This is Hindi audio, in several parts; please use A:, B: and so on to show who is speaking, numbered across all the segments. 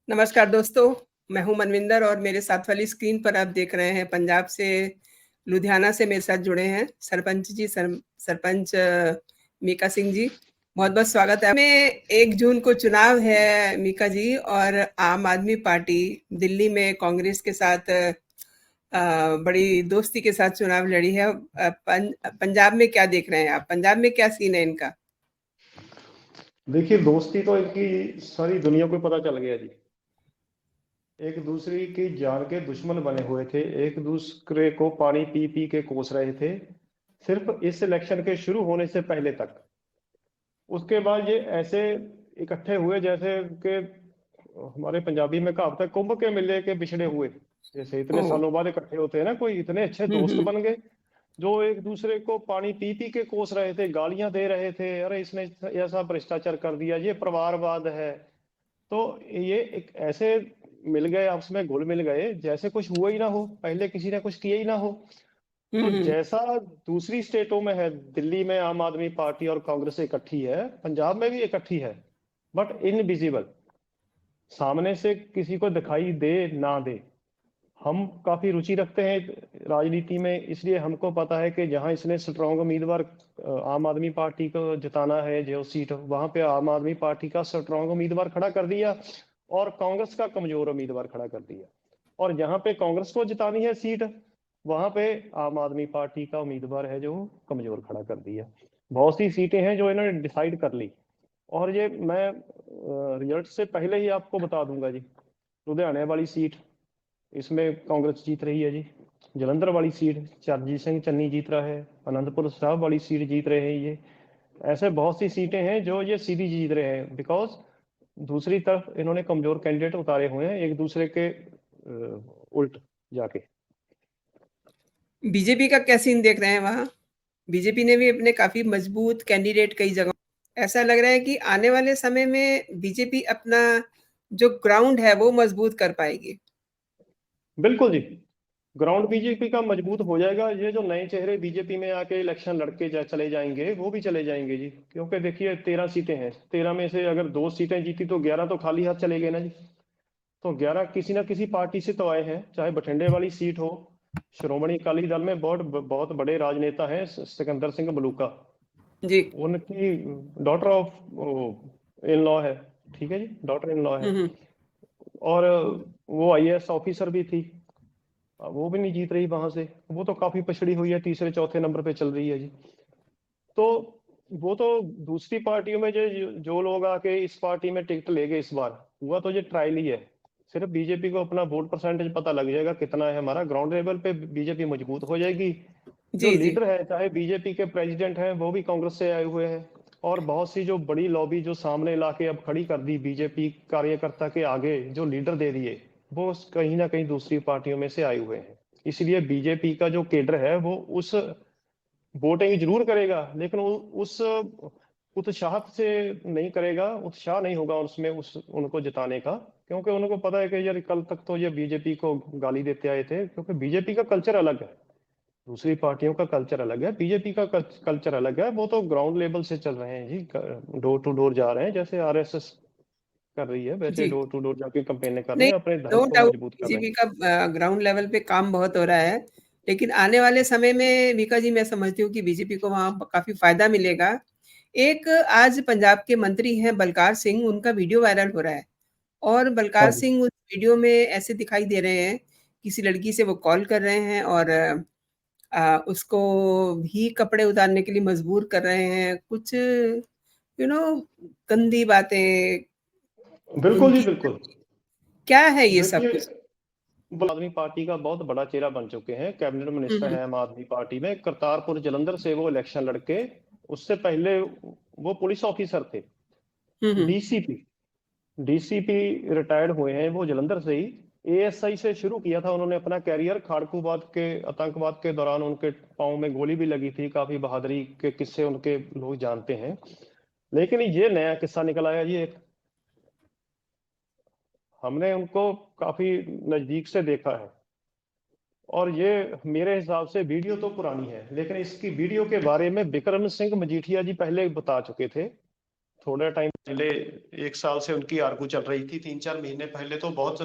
A: नमस्कार दोस्तों, मैं हूँ मनविंदर और मेरे साथ वाली स्क्रीन पर आप देख रहे हैं पंजाब से लुधियाना से मेरे साथ जुड़े हैं सरपंच जी सरपंच मीका सिंह जी। बहुत-बहुत स्वागत है। में 1 जून को चुनाव है मीका जी और आम आदमी पार्टी दिल्ली में कांग्रेस के साथ बड़ी दोस्ती के साथ चुनाव लड़ी है। पंजाब में क्या देख रहे हैं आप? पंजाब में क्या सीन है इनका?
B: देखिए, दोस्ती तो इनकी सारी दुनिया को पता चल गया जी। एक दूसरे की जान के दुश्मन बने हुए थे, एक दूसरे को पानी पी पी के कोस रहे थे, सिर्फ इस इलेक्शन के शुरू होने से पहले तक। उसके बाद ये ऐसे इकट्ठे हुए जैसे कि हमारे पंजाबी में कहावत है, कुंभ के मिले के बिछड़े हुए। जैसे इतने
A: ओह!
B: सालों बाद इकट्ठे होते हैं ना, कोई इतने अच्छे
A: हुँ,
B: दोस्त
A: हुँ।
B: बन गए जो एक दूसरे को पानी पी पी के कोस रहे थे, गालियां दे रहे थे, अरे इसने ऐसा भ्रष्टाचार कर दिया, ये प्रवारवाद है। तो ये एक ऐसे मिल गए, आपस में घुल मिल गए जैसे कुछ हुआ ही ना हो, पहले किसी ने कुछ किया ही ना हो।
A: हुँ,
B: तो
A: हुँ।
B: जैसा दूसरी स्टेटों में है, दिल्ली में आम आदमी पार्टी और कांग्रेस इकट्ठी है, पंजाब में भी इकट्ठी है, बट इनविजिबल, सामने से किसी को दिखाई दे ना दे। हम काफी रुचि रखते हैं राजनीति में, इसलिए हमको पता है कि जहां इसने स्ट्रांग उम्मीदवार आम आदमी पार्टी को जिताना है, जो सीट वहां पे आम आदमी पार्टी का स्ट्रांग उम्मीदवार खड़ा कर दिया और कांग्रेस का कमजोर उम्मीदवार खड़ा कर दिया। और जहां पे कांग्रेस को जितानी है सीट, वहां पे आम आदमी पार्टी का उम्मीदवार है जो कमजोर खड़ा कर दिया। बहुत सी सीटें हैं जो इन्होंने डिसाइड कर ली, और ये मैं रिजल्ट से पहले ही आपको बता दूंगा जी। लुधियाने वाली सीट, इसमें कांग्रेस जीत रही है जी। जलंधर वाली सीट चरणजीत सिंह चन्नी जीत रहा है। अनंतपुर साहब वाली सीट जीत रहे हैं ये। ऐसे बहुत सी सीटें हैं जो ये सीधी जीत रहे हैं, बिकॉज दूसरी तरफ इन्होंने कमजोर कैंडिडेट उतारे हुए हैं एक दूसरे के उल्ट जाके।
A: बीजेपी का क्या सीन देख रहे हैं वहाँ? बीजेपी ने भी अपने काफ़ी मजबूत कैंडिडेट कई जगह, ऐसा लग रहा है कि आने वाले समय में बीजेपी अपना जो ग्राउंड है वो मजबूत कर पाएगी।
B: बिल्कुल जी, ग्राउंड बीजेपी का मजबूत हो जाएगा। ये जो नए चेहरे बीजेपी में आके इलेक्शन लड़के चले जाएंगे, वो भी चले जाएंगे जी। क्योंकि देखिए 13 सीटें हैं, 13 में से अगर 2 सीटें जीती तो 11 तो खाली हाथ चले गए ना जी। तो 11 किसी ना किसी पार्टी से तो आए हैं, चाहे बठिंडे वाली सीट हो। श्रोमणी अकाली दल में बहुत बहुत बड़े राजनेता हैं, सिकंदर सिंह मलूका,
A: जी।
B: उनकी डॉटर ऑफ इन लॉ है, ठीक है जी, डॉटर इन लॉ है।
A: हुँ, हुँ।
B: और वो आईएएस ऑफिसर भी थी, वो भी नहीं जीत रही वहां से। वो तो काफी पछड़ी हुई है, तीसरे चौथे नंबर पे चल रही है जी। तो वो तो दूसरी पार्टियों में जो लोग आके इस पार्टी में टिकट ले गए इस बार, हुआ तो ये ट्रायल ही है। सिर्फ बीजेपी को अपना वोट परसेंटेज पता लग जाएगा कितना है हमारा, ग्राउंड लेवल पे बीजेपी मजबूत हो जाएगी। जो
A: जी, जी।
B: लीडर है, चाहे बीजेपी के प्रेसिडेंट हैं, वो भी कांग्रेस से आए हुए हैं। और बहुत सी जो बड़ी लॉबी जो सामने लाके अब खड़ी कर दी बीजेपी कार्यकर्ता के आगे, जो लीडर दे दिए, वो कहीं ना कहीं दूसरी पार्टियों में से आए हुए हैं। इसलिए बीजेपी का जो केडर है वो उस वोटिंग जरूर करेगा, लेकिन उस उत्साह से नहीं करेगा, उत्साह नहीं होगा उसमें उस उनको जिताने का। क्योंकि उनको पता है कि यार कल तक तो ये बीजेपी को गाली देते आए थे, क्योंकि बीजेपी का कल्चर अलग है, दूसरी पार्टियों का कल्चर अलग है, बीजेपी का कल्चर अलग है। वो तो ग्राउंड लेवल से चल रहे हैं जी, डोर टू डोर जा रहे हैं, जैसे आरएसएस कर रही है वैसे
A: जी।
B: डोर टू डोर जाके कैंपेन कर रहे
A: नहीं,
B: हैं, अपने धर्म
A: नो
B: को
A: डाउट
B: मजबूत कर रहे
A: बीजेपी
B: हैं।
A: का ग्राउंड लेवल पे काम बहुत हो रहा है, लेकिन आने वाले समय में मीका जी मैं समझती हूँ कि बीजेपी को वहाँ काफ़ी फ़ायदा मिलेगा। एक आज पंजाब के मंत्री हैं बलकार सिंह, उनका वीडियो वायरल हो रहा है और
B: हाँ
A: बलकार
B: जी,
A: सिंह उस वीडियो में ऐसे दिखाई दे रहे हैं, किसी लड़की से वो कॉल कर रहे हैं और उसको भी कपड़े उतारने के लिए मजबूर कर रहे हैं। कुछ गंदी बातें
B: बिल्कुल जी
A: उनकी,
B: बिल्कुल।
A: क्या है ये सब
B: देखिए,
A: कुछ?
B: आम आदमी पार्टी का बहुत बड़ा चेहरा बन चुके हैं, कैबिनेट
A: हुँ,
B: मिनिस्टर
A: हुँ।
B: है आम आदमी पार्टी में। करतारपुर जलंधर से वो इलेक्शन लड़के, उससे पहले वो पुलिस ऑफिसर थे,
A: हुँ, हुँ।
B: डीसीपी। डीसीपी रिटायर्ड हुए हैं वो जलंधर से ही। एएसआई से शुरू किया था उन्होंने अपना कैरियर। खाड़कूबाद के आतंकवाद के दौरान उनके पाँव में गोली भी लगी थी, काफी बहादुरी के किस्से उनके लोग जानते हैं। लेकिन ये नया किस्सा निकल आया जी एक, हमने उनको काफी नजदीक से देखा है। और ये मेरे हिसाब से वीडियो तो पुरानी है, लेकिन इसकी वीडियो के बारे में विक्रम सिंह मजीठिया जी पहले बता चुके थे, थोड़ा टाइम पहले 1 साल से उनकी आर्गू चल रही थी। 3-4 महीने पहले तो बहुत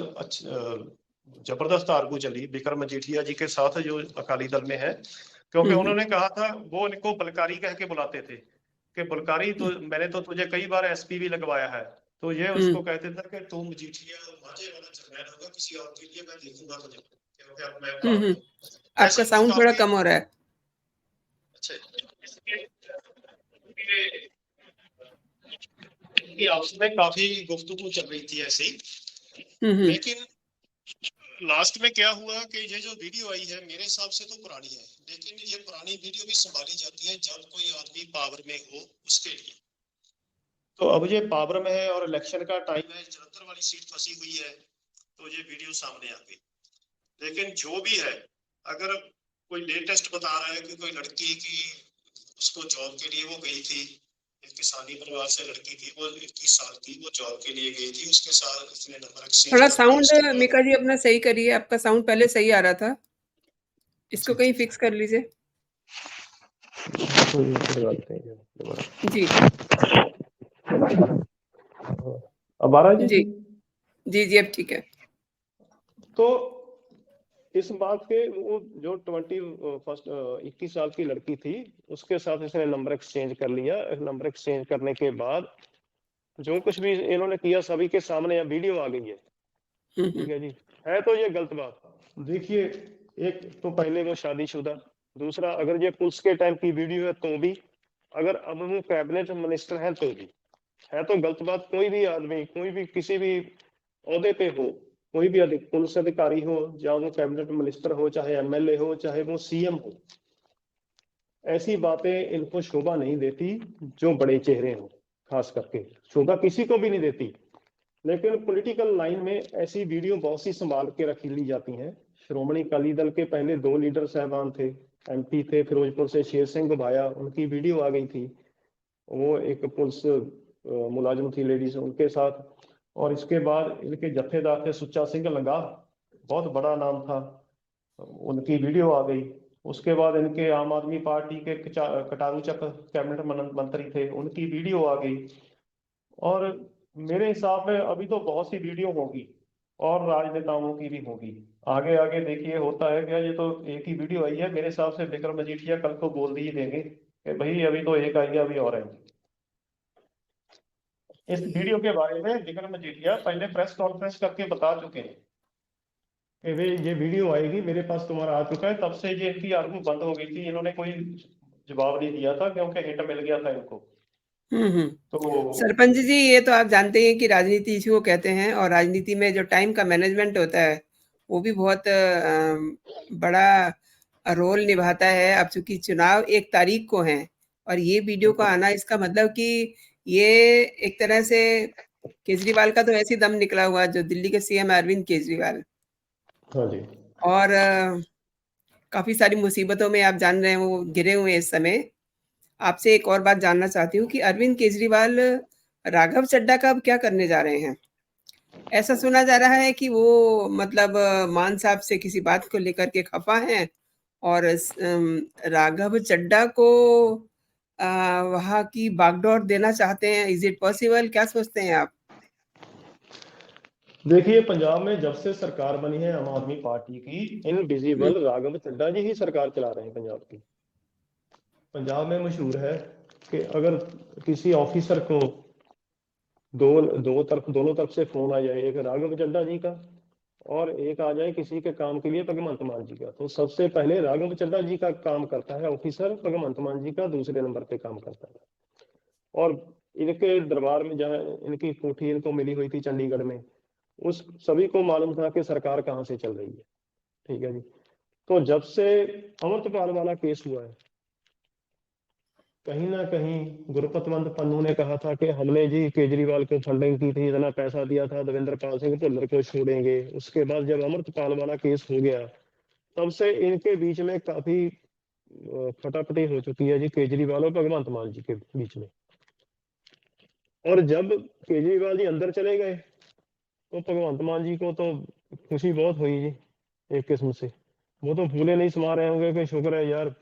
B: जबरदस्त आर्गू चली विक्रम मजीठिया जी के साथ, जो अकाली दल में है, क्योंकि उन्होंने कहा था, वो इनको बलकारी कह के बुलाते थे कि बलकारी, तो मैंने तो तुझे कई बार एसपी भी लगवाया है। तो ये उसको कहते थे कि तू मजीठिया मांझे वाला जर्नैल होगा, किसी और के लिए मैं देखूंगा तुझे, क्योंकि अब मैं
A: आपका साउंड थोड़ा कम हो रहा है।
B: अच्छा, आपस में काफी गुफ्तगू चल रही थी ऐसे ही। लेकिन लास्ट में क्या हुआ कि ये जो वीडियो आई है, मेरे हिसाब से तो पुरानी है, लेकिन ये पुरानी वीडियो भी संभाली जाती है जब कोई आदमी पावर में हो उसके लिए। तो अब ये पावर में है और इलेक्शन का टाइम है, जलंधर वाली सीट फंसी हुई है, तो ये वीडियो सामने आ गई। लेकिन जो भी है, अगर कोई लेटेस्ट बता रहा है कि कोई लड़की की उसको जॉब के लिए वो गई थी, एक किसानी परिवार से लड़की थी, वो 21 साल की, वो जॉब के लिए गई थी, उसके साथ इसने नंबर एक्सचेंज
A: थोड़ा
B: कर लिया।
A: साउंड मीका जी अपना सही करिए, आपका साउंड पहले सही आ रहा था, इसको कहीं फिक्स कर लीजिए।
B: जी, अब आ रहा है
A: जी जी जी, अब ठीक है।
B: तो इस बात के, वो जो 21 साल की लड़की थी, उसके साथ इसने नंबर एक्सचेंज कर लिया। नंबर एक्सचेंज करने के बाद जो कुछ भी इन्होंने किया, सभी के सामने वीडियो आ गई है। ठीक है जी, है तो ये गलत बात। देखिए, एक तो पहले वो शादीशुदा, दूसरा अगर ये पुलिस के टाइम की वीडियो है तो भी, अगर अब वो कैबिनेट मिनिस्टर है तो भी, है तो गलत बात। कोई भी आदमी, कोई भी किसी भी ओहदे पे हो, कोई भी पुलिस अधिकारी हो, या वो कैबिनेट मिनिस्टर हो, चाहे एमएलए हो, चाहे वो सीएम हो, ऐसी बातें इनको शोभा नहीं देती। जो बड़े चेहरे हो खास करके शोभा किसी को भी नहीं देती, लेकिन पॉलिटिकल लाइन में ऐसी वीडियो बहुत सी संभाल के रखी ली जाती हैं। श्रोमणी अकाली दल के पहले 2 लीडर साहबान थे, एमपी थे फिरोजपुर से, शेर सिंह भाया, उनकी वीडियो आ गई थी। वो एक पुलिस मुलाजिम थी, लेडीज, उनके साथ। और इसके बाद इनके जत्थेदार थे सुच्चा सिंह लंगा, बहुत बड़ा नाम था, उनकी वीडियो आ गई। उसके बाद इनके आम आदमी पार्टी के कटारू चक कैबिनेट मंत्री थे, उनकी वीडियो आ गई। और मेरे हिसाब में अभी तो बहुत सी वीडियो होगी, और राजनेताओं की भी होगी। आगे आगे देखिए होता है क्या। ये तो एक ही वीडियो आई है, मेरे हिसाब से विक्रम मजीठिया कल को बोल ही देंगे कि भाई अभी तो एक आई है, अभी और आएंगे। इस वीडियो के बारे में विक्रम मजीठिया पहले प्रेस कॉन्फ्रेंस करके बता चुके हैं कि भाई ये वीडियो आएगी, मेरे पास तुम्हारा आ चुका है। तब से ये इनकी आर्गू बंद हो गई थी, इन्होंने कोई जवाब नहीं दिया था, क्योंकि हिंट मिल गया था इनको। तो
A: सरपंच जी, ये तो आप जानते हैं कि राजनीति इसी को कहते हैं, और राजनीति में जो टाइम का मैनेजमेंट होता है वो भी बहुत बड़ा रोल निभाता है। अब चूंकि चुनाव 1 तारीख को हैं और ये वीडियो का आना, इसका मतलब कि ये एक तरह से केजरीवाल का तो ऐसे ही दम निकला हुआ, जो दिल्ली के सीएम अरविंद केजरीवाल,
B: हाँ जी,
A: और काफी सारी मुसीबतों में आप जान रहे हैं वो घिरे हुए हैं इस समय। आपसे एक और बात जानना चाहती हूँ कि अरविंद केजरीवाल राघव चड्ढा का अब क्या करने जा रहे हैं? ऐसा सुना जा रहा है कि वो मतलब मान साहब से किसी बात को लेकर के खफा हैं, और राघव चड्ढा को वहाँ की बागडोर देना चाहते हैं। Is it possible? क्या सोचते हैं आप?
B: देखिए, पंजाब में जब से सरकार बनी है आम आदमी पार्टी की, इनविजिबल राघव चड्ढा जी ही सरकार चला रहे हैं पंजाब की। पंजाब में मशहूर है कि अगर किसी ऑफिसर को दोनों तरफ से फोन आ जाए, एक राघव चड्ढा जी का और एक आ जाए किसी के काम के लिए भगवंत मान जी का, तो सबसे पहले राघव चड्ढा जी का काम करता है ऑफिसर, भगवंत मान जी का दूसरे नंबर पे काम करता है। और इनके दरबार में जहाँ इनकी कोठी इनको मिली हुई थी चंडीगढ़ में, उस सभी को मालूम था कि सरकार कहाँ से चल रही है। ठीक है जी। तो जब से अमृतपाल वाला केस हुआ है, कहीं ना कहीं गुरपतवंत पन्नू ने कहा था कि हमने जी केजरीवाल को फंडिंग की थी, इतना पैसा दिया था, देवेंद्र पाल सिंह भुल्लर को छोड़ेंगे। उसके बाद जब अमृतपाल वाला केस हो गया, तब से इनके बीच में काफी फटाफटी हो चुकी है जी, केजरीवाल और भगवंत मान जी के बीच में। और जब केजरीवाल जी अंदर चले गए तो भगवंत मान जी को तो खुशी बहुत हुई जी, एक किस्म से। वो तो फूले नहीं समा रहे होंगे कि शुक्र है यार,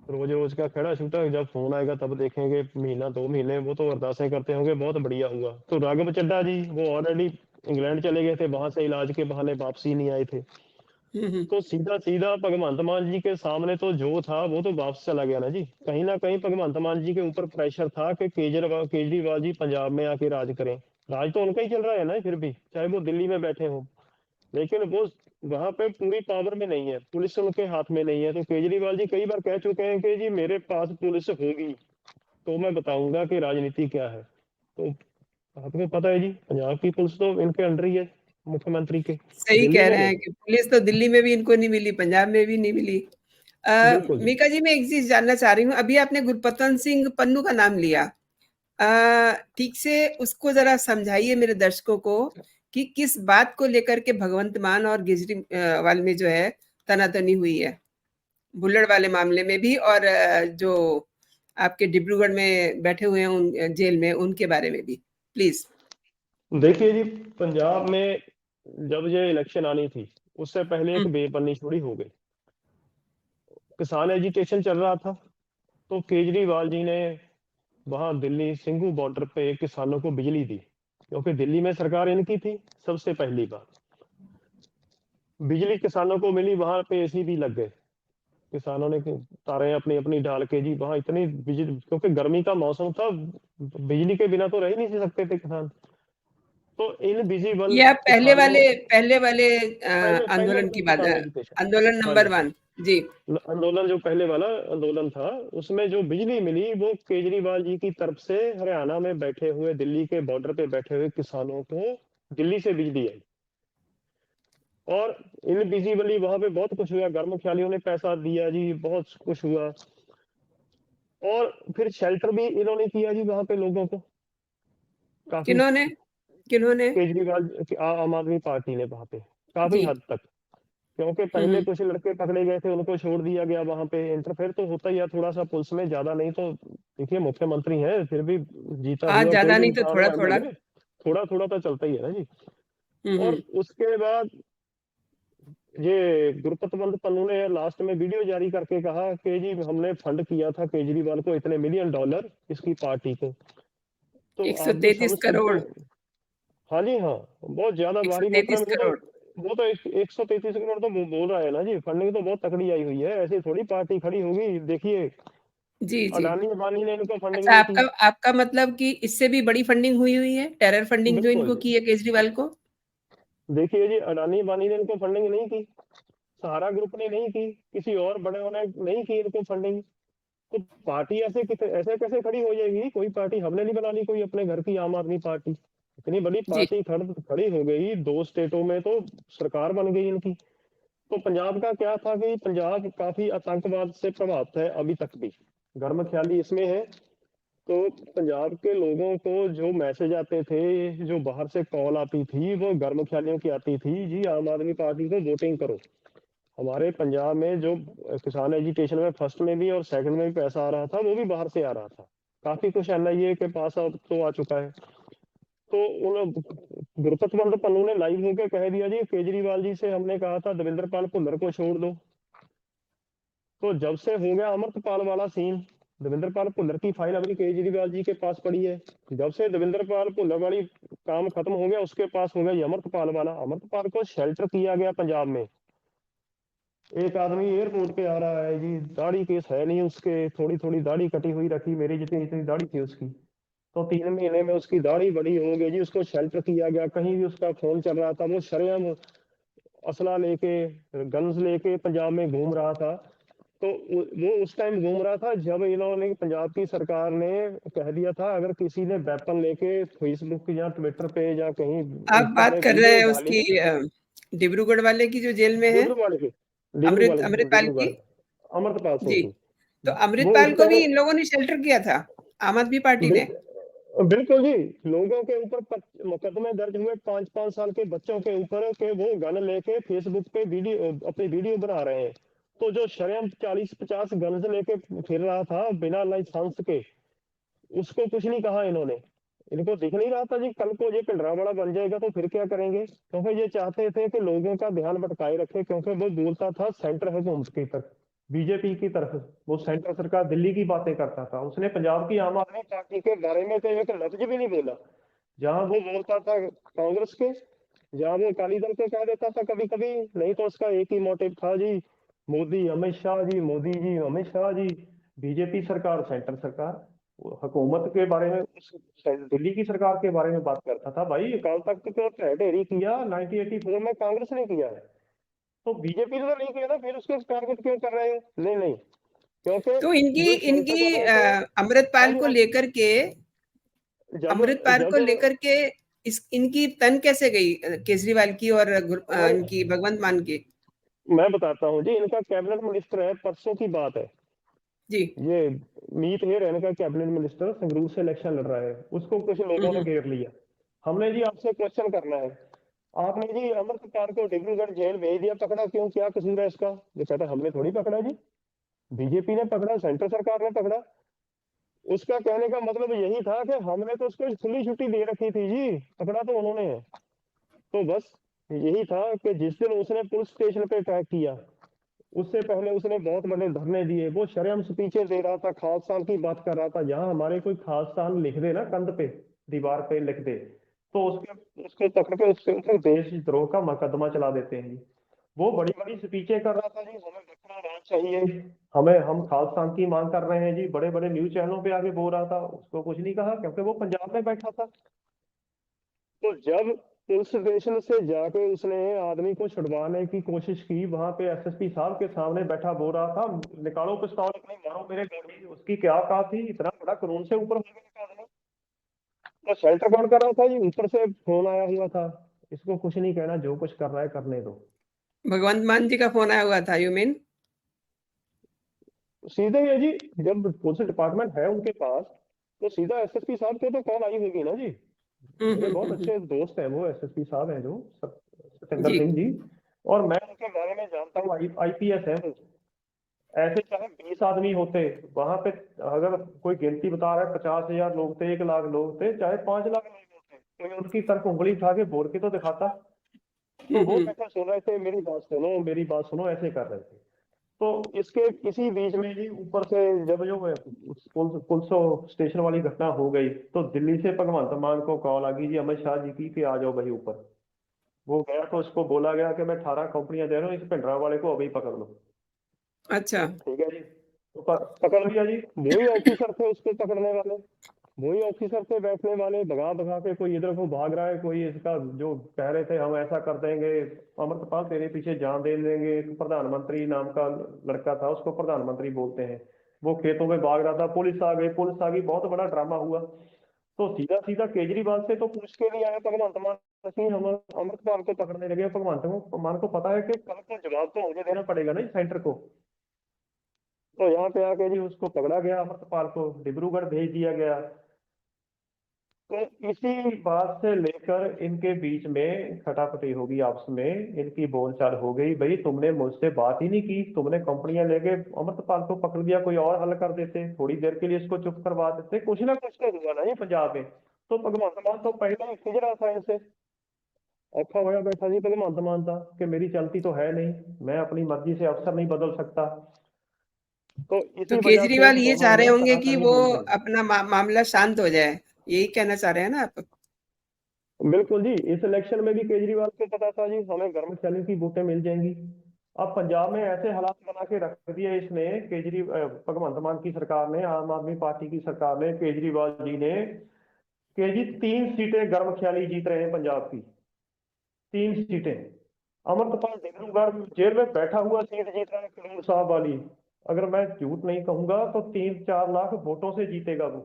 B: रोज रोज का खड़ा छूटा, जब फोन आएगा तब देखेंगे, महीना 2 महीने वो तो अरदासें करते होंगे बहुत बढ़िया हुआ। तो राघव चड्ढा जी वो ऑलरेडी इंग्लैंड चले गए थे, वहां से इलाज के बहाने वापसी नहीं आए थे।
A: हम्म।
B: तो सीधा सीधा भगवंत मान जी के सामने तो जो था वो तो वापस चला गया ना जी। कहीं ना कहीं भगवंत मान जी के ऊपर प्रेशर था कि केजरीवाल जी पंजाब में आके राज करें। राज तो उनका ही चल रहा है ना फिर भी, चाहे वो दिल्ली में बैठे हो, लेकिन वो वहां पे पूरी पावर में नहीं है, पुलिस उनके हाथ में नहीं है। तो केजरीवाल जी कई बार कह चुके हैं कि जी मेरे पास पुलिस होगी तो मैं बताऊंगा कि राजनीति क्या है। तो आपको पता है जी, पंजाब की पुलिस तो इनके अंडर ही है, मुख्यमंत्री के।
A: सही
B: दिल्ली
A: कह
B: में
A: रहे
B: नहीं।
A: हैं कि पुलिस तो दिल्ली में भी इनको नहीं मिली, पंजाब में भी नहीं मिली।
B: बिल्कुल जी।
A: मीका जी, मैं एक चीज जानना चाह रही हूँ, अभी आपने गुरपतन सिंह पन्नू का नाम लिया। ठीक से उसको जरा समझाइए मेरे दर्शकों को कि किस बात को लेकर के भगवंत मान और केजरीवाल में जो है तनातनी हुई है, बुल्लड़ वाले मामले में भी, और जो आपके डिब्रूगढ़ में बैठे हुए हैं उन जेल में, उनके बारे में भी प्लीज।
B: देखिए जी, पंजाब में जब ये इलेक्शन आनी थी उससे पहले एक
A: हम्म।
B: बेपन्नी छोड़ी हो गई। किसान एजिटेशन चल रहा था, तो केजरीवाल जी ने वहां दिल्ली सिंघू बॉर्डर पे किसानों को बिजली दी, क्योंकि दिल्ली में सरकार इनकी थी। सबसे पहली बात, बिजली किसानों को मिली, वहां पे एसी भी लग गए। किसानों ने तारे अपनी अपनी डाल के जी वहां इतनी बिजली, क्योंकि गर्मी का मौसम था, बिजली के बिना तो रह ही नहीं सकते थे किसान। तो इन विजिबल
A: ये आप
B: किसानों,
A: पहले वाले
B: पहले पहले
A: आंदोलन
B: वाला
A: की बात,
B: किसान एजुटेशन,
A: आंदोलन
B: हाँ
A: नंबर
B: जी,
A: 1। जी।
B: आंदोलन जो पहले वाला आंदोलन था, उसमें जो बिजली मिली वो केजरीवाल जी की तरफ से हरियाणा में बैठे हुए, दिल्ली के बॉर्डर पे बैठे हुए किसानों को दिल्ली से बिजली आई। और इनविजिबली वहां पे बहुत कुछ हुआ, गर्म ख्यालियों ने पैसा दिया जी, बहुत कुछ हुआ। और फिर शेल्टर भी इन्होंने किया जी वहां पे लोगों को काफी।
A: किन्होंने किन्होंने?
B: केजरीवाल आम आदमी पार्टी ने वहां पे काफी
A: जी।
B: हद तक, क्योंकि पहले
A: हम्म।
B: कुछ लड़के पकड़े गए थे, उनको छोड़ दिया गया। वहां पे इंटरफेयर तो होता ही है थोड़ा सा पुलिस में, ज्यादा नहीं तो। देखिए मुख्यमंत्री है, फिर भी जीता
A: हाँ,
B: हुआ कोई
A: ज्यादा
B: भी
A: नहीं तो
B: इंसान है
A: थोड़ा
B: अंदर
A: थोड़ा।
B: में, थोड़ा थोड़ा तो चलता ही है ना जी। और
A: हम्म।
B: उसके बाद ये गुरपतवंत पन्नू ने लास्ट में वीडियो जारी करके कहा कि जी हमने फंड किया था केजरीवाल को इतने $1 मिलियन इसकी पार्टी को। तो आप भी
A: 133
B: समझ सकते
A: करोड़।
B: हैं। हाँ जी हाँ, बहुत ज्यादा भारी मात्रा
A: 133
B: में।
A: करोड़।
B: वो तो 133 करोड़ तो बोल रहा है ना जी, फंडिंग तो बहुत तकड़ी आई हुई है, ऐसी थोड़ी पार्टी खड़ी होगी। देखिए
A: जी जी।
B: अडानी अबानी ने इनको फंडिंग
A: अच्छा,
B: नहीं
A: आपका
B: की।
A: आपका मतलब कि इससे भी बड़ी फंडिंग हुई हुई है, टेरर फंडिंग जो
B: बिल्कुल
A: इनको
B: जी।
A: की है केजरीवाल को?
B: देखिए जी, अडानी अबानी ने इनको फंडिंग नहीं की, सहारा ग्रुप ने नहीं की, किसी और बड़े ने नहीं की इनको फंडिंग। तो पार्टी ऐसे कैसे खड़ी हो जाएगी? कोई पार्टी हमने नहीं बना ली कोई अपने घर की, आम आदमी पार्टी इतनी बड़ी
A: जी।
B: पार्टी खड़ी हो गई 2 स्टेटों में, तो सरकार बन गई इनकी। तो पंजाब का क्या था कि पंजाब काफी आतंकवाद से प्रभावित है अभी तक भी, गर्म ख्याली इसमें है। तो पंजाब के लोगों को जो मैसेज आते थे, जो बाहर से कॉल आती थी, वो गर्म ख्यालियों की आती थी जी आम आदमी पार्टी को वोटिंग करो। हमारे पंजाब में जो किसान एजुटेशन में फर्स्ट में भी और सेकंड में भी पैसा आ रहा था, वो भी बाहर से आ रहा था। काफी कुछ एनआईए के पास अब तो आ चुका है। तो उन गुरपतवंत पन्नू ने लाइव होकर कह दिया जी, केजरीवाल जी से हमने कहा था देवेंद्र पाल भुल्लर को छोड़ दो। तो जब से हो गया अमृतपाल वाला सीन, देवेंद्र पाल भुल्लर की फाइल अभी केजरीवाल जी के पास पड़ी है। जब से देवेंद्र पाल भुल्लर वाली काम खत्म हो गया, उसके पास हो गया ये अमृतपाल वाला। अमृतपाल को शेल्टर किया गया पंजाब में। एक आदमी एयरपोर्ट पे आ रहा है जी, दाढ़ी केस है नहीं उसके, थोड़ी थोड़ी दाढ़ी कटी हुई रखी, मेरी जितनी इतनी दाढ़ी थी उसकी। तो 3 महीने में उसकी दाढ़ी बड़ी हो गई जी, उसको शेल्टर किया गया। कहीं भी उसका फोन चल रहा था, वो शरेआम असला लेके, गन्स लेके पंजाब में घूम रहा था। तो वो उस टाइम घूम रहा था जब इन्होंने, पंजाब की सरकार ने कह दिया था अगर किसी ने वेपन लेके फेसबुक या ट्विटर पे या कहीं
A: आप
B: उस
A: बात
B: पे
A: कर रहे
B: वीडियो
A: हैं
B: डाली।
A: उसकी डिब्रूगढ़ वाले की जो जेल में है,
B: डिब्रूगढ़ के, डिब्रूगढ़
A: अमृतपाल की?
B: डिब्रूगढ़ अमृतपाल सिंह
A: जी।
B: की।
A: तो
B: वो
A: अमृतपाल
B: उस
A: को भी
B: टाइम
A: इन लोगों ने शेल्टर किया था, आम आदमी पार्टी ने?
B: बिल्कुल जी, लोगों के ऊपर मुकदमे दर्ज हुए 5-5 साल के बच्चों के ऊपर के वो गन लेके फेसबुक पे वीडियो, अपनी वीडियो बना रहे हैं। तो जो शरेआम 40-50 गन्स लेके फिर रहा था बिना लाइसेंस के, उसको कुछ नहीं कहा इन्होंने। इनको दिख नहीं रहा था जी कल को ये पिंडरा बड़ा बन जाएगा तो फिर क्या करेंगे, क्योंकि ये चाहते थे कि लोगों का ध्यान भटकाए रखे, क्योंकि वो बोलता था सेंटर हुकूमत की तरफ। बीजेपी की तरफ, वो सेंटर सरकार दिल्ली की बातें करता था, उसने पंजाब की आम आदमी पार्टी के बारे में तो एक लफ्ज भी नहीं बोला। जहां वो बोलता था कांग्रेस के, जहां वो अकाली दल के कह देता था कभी कभी, नहीं तो उसका एक ही मोटिव था जी, मोदी अमित शाह जी, मोदी जी अमित शाह जी, बीजेपी सरकार सेंटर सरकार। वो हुकूमत के बारे में दिल्ली की सरकार के बारे में बात करता था। भाई अकाल तख्त को ढेरी किया 1984 में कांग्रेस ने किया है, तो बीजेपी ने तो नहीं किया ना, फिर उसको टारगेट क्यों कर रहे हो? नहीं नहीं, क्योंकि
A: तो इनकी
B: जो सेंटर
A: इनकी
B: गवर्नमेंट है। हाँ
A: अमृतपाल
B: जी
A: को
B: हाँ जी।
A: लेकर के
B: जब
A: अमृतपाल को
B: जब
A: लेकर के इस इनकी तन कैसे गई केजरीवाल की और
B: और
A: इनकी भगवंत मान की?
B: मैं बताता हूँ जी, इनका कैबिनेट मिनिस्टर है, परसों की बात है,
A: जी।
B: ये मीत हेयर है इनका कैबिनेट मिनिस्टर, संगरूर से इलेक्शन लड़ रहा है, उसको कुछ लोगों ने
A: हम्म।
B: घेर लिया। हमने जी आपसे क्वेश्चन करना है, आपने जी अमृतपाल को डिब्रूगढ़ जेल भेज दिया, पकड़ा क्यों, क्या कसूर है इसका? ये कहता हमने थोड़ी पकड़ा जी, बीजेपी ने पकड़ा, सेंट्रल सरकार ने पकड़ा। उसका कहने का मतलब यही था कि हमने तो उसको खुली छुट्टी दे रखी थी जी, पकड़ा तो उन्होंने है। तो बस यही था कि जिस दिन उसने पुलिस स्टेशन पे अटैक किया, उससे पहले उसने बहुत बड़े धरने दिए, वो शर्म स्पीचेस दे रहा था, खालिस्तान की बात कर रहा था। जहां हमारे कोई खालिस्तान लिख दे ना कंध पे, दीवार पे लिख दे, तो उसके उसको पकड़ के उसके ऊपर देशद्रोह का मुकदमा चला देते हैं जी। वो बड़ी बड़ी स्पीचें कर रहा था जी, हमें बकरा राज चाहिए, हमें, हम खालिस्तान की मांग कर रहे हैं जी, बड़े बड़े न्यूज चैनलों पे आगे बोल रहा था। उसको कुछ नहीं कहा क्योंकि वो पंजाब में बैठा था। तो जब पुलिस स्टेशन से जाके उसने आदमी को छुड़वाने की कोशिश की, वहां पे एसएसपी साहब के सामने बैठा बोल रहा था निकालो पिस्तौल अपनी, मारो मेरे गोली। उसकी क्या औकात थी, इतना बड़ा कानून से ऊपर हो गया एक आदमी। तो शेल्टर कौन कर रहा था जी? ऊपर से फोन आया हुआ था, इसको कुछ नहीं कहना, जो कुछ कर रहा है करने दो।
A: भगवंत मान जी का फोन आया हुआ था, यू मीन?
B: सीधे ही है जी, जब पुलिस डिपार्टमेंट है उनके पास, तो सीधा एसएसपी साहब के तो कॉल आई होगी ना जी। मेरे बहुत
A: हम्म।
B: अच्छे दोस्त हैं, वो एसएसपी साहब हैं जो सतेंद्र
A: जी।
B: सिंह जी, और मैं उनके बारे में जानता हूँ, आईपीएस है वो। ऐसे चाहे 20 आदमी होते वहां पे, अगर कोई गिनती बता रहा है 50,000 लोग थे, 1 लाख लोग थे, चाहे 5 लाख लोग होते, कोई उनकी तरफ उंगली उठा के बोल के तो दिखाता। तो वो
A: हम्म।
B: कैसे सुन रहे थे, मेरी बात सुनो मेरी बात सुनो, ऐसे कर रहे थे। तो इसके इसी बीच में जी ऊपर से जब जो पुलिस स्टेशन वाली घटना हो गई, तो दिल्ली से भगवंत मान को कॉल आ गई जी अमित शाह जी की कि आ जाओ भाई ऊपर। वो गया तो उसको बोला गया कि मैं 18 कंपनियां दे रहा हूँ, इस भिंडरा वाले को अभी पकड़ लो।
A: अच्छा।
B: ठीक है जी, तो पकड़ लिया जी। वही ऑफिसर थे उसको पकड़ने वाले, वही ऑफिसर थे बैठने वाले, भगा भगा के कोई इधर को भाग रहा है, कोई इसका जो कह रहे थे हम ऐसा कर देंगे, अमृतपाल तेरे पीछे जान दे देंगे। एक प्रधानमंत्री नाम का लड़का था, उसको प्रधानमंत्री बोलते हैं, वो खेतों में भाग रहा था, पुलिस आ गई, पुलिस आ गई, बहुत बड़ा ड्रामा हुआ। तो सीधा सीधा केजरीवाल से तो पूछ के नहीं आया भगवंत मान सिंह, हम अमृतपाल को पकड़ने लगे। भगवंत मान को पता है कि कल को जवाब तो मुझे देना पड़ेगा ना सेंटर को। तो यहाँ पे आके जी उसको पकड़ा गया, अमृतपाल को डिब्रूगढ़ भेज दिया गया। तो इसी बात से लेकर इनके बीच में खटापटी होगी, आपस में इनकी बोलचाल हो गई, भाई तुमने मुझसे बात ही नहीं की, तुमने कंपनियां लेके अमृतपाल को पकड़ लिया, कोई और हल कर देते, थोड़ी देर के लिए इसको चुप करवा देते, कुछ ना कुछ तो हुआ ना ये पंजाब में। तो भगवंत मान तो पहले ही खिज रहा था इनसे, औखा होया बैठा जी भगवंत मान था कि मेरी चलती तो है नहीं, मैं अपनी मर्जी से अफसर नहीं बदल सकता। तो
A: तो
B: इसी वजह से
A: केजरीवाल ये
B: दोनों
A: चाह रहे
B: में
A: होंगे कि
B: तनातनी
A: वो
B: हुई है।
A: अपना मामला शांत हो जाए, यही कहना चाह रहे हैं ना आप?
B: बिल्कुल जी, इस इलेक्शन में भी केजरीवाल को पता था जी हमें गर्म चैलेंज की वोटें मिल जाएंगी। अब पंजाब में ऐसे हालात बना के रख दिए इसने, भगवंत मान की सरकार ने, आम आदमी पार्टी की सरकार ने, केजरीवाल जी ने, कि जी 3 सीटें गर्म ख्याली जीत रहे हैं पंजाब की, 3 सीटें। अमृतपाल डिब्रूगढ़ जेल में बैठा हुआ सीट जीत रहा है करोड़ साहब वाली। अगर मैं झूठ नहीं कहूंगा तो 3-4 लाख वोटों से जीतेगा वो।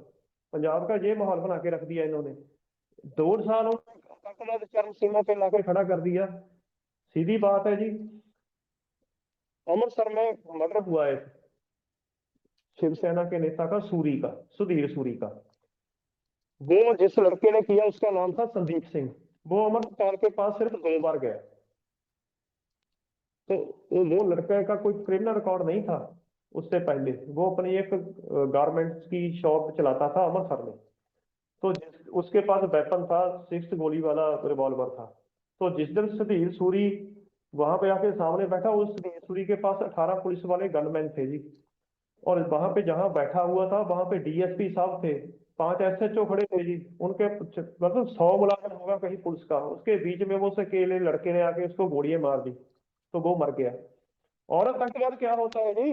B: पंजाब का ये माहौल बना के रख दिया इन्होंने, 2 साल उन्होंने चरम सीमा पे लाके खड़ा कर दिया। सीधी बात है जी, अमृतसर में मर्डर हुआ है शिवसेना के नेता का, सूरी का, सुधीर सूरी का। वो जिस लड़के ने किया उसका नाम था संदीप सिंह। वो अमृतपाल के पास सिर्फ 2 बार गया। तो वो लड़के का कोई क्रिमिनल रिकॉर्ड नहीं था। उससे पहले वो अपनी एक गारमेंट्स की शॉप चलाता था अमृतसर में। तो उसके पास वेपन था, 6 गोली वाला रिवॉल्वर था। तो जिस दिन सुधीर सूरी वहां पे आके सामने बैठा, उस सूरी के पास 18 पुलिस वाले गनमैन थे जी। और वहां पे जहां बैठा हुआ था वहां पे डीएसपी साहब थे, 5 एसएचओ खड़े थे जी। उनके मतलब 100 मुलाजिम होगा कहीं पुलिस का, उसके बीच में वो उस अकेले लड़के ने आके उसको गोलियां मार दी, तो वो मर गया। और आतंकवाद क्या होता है जी?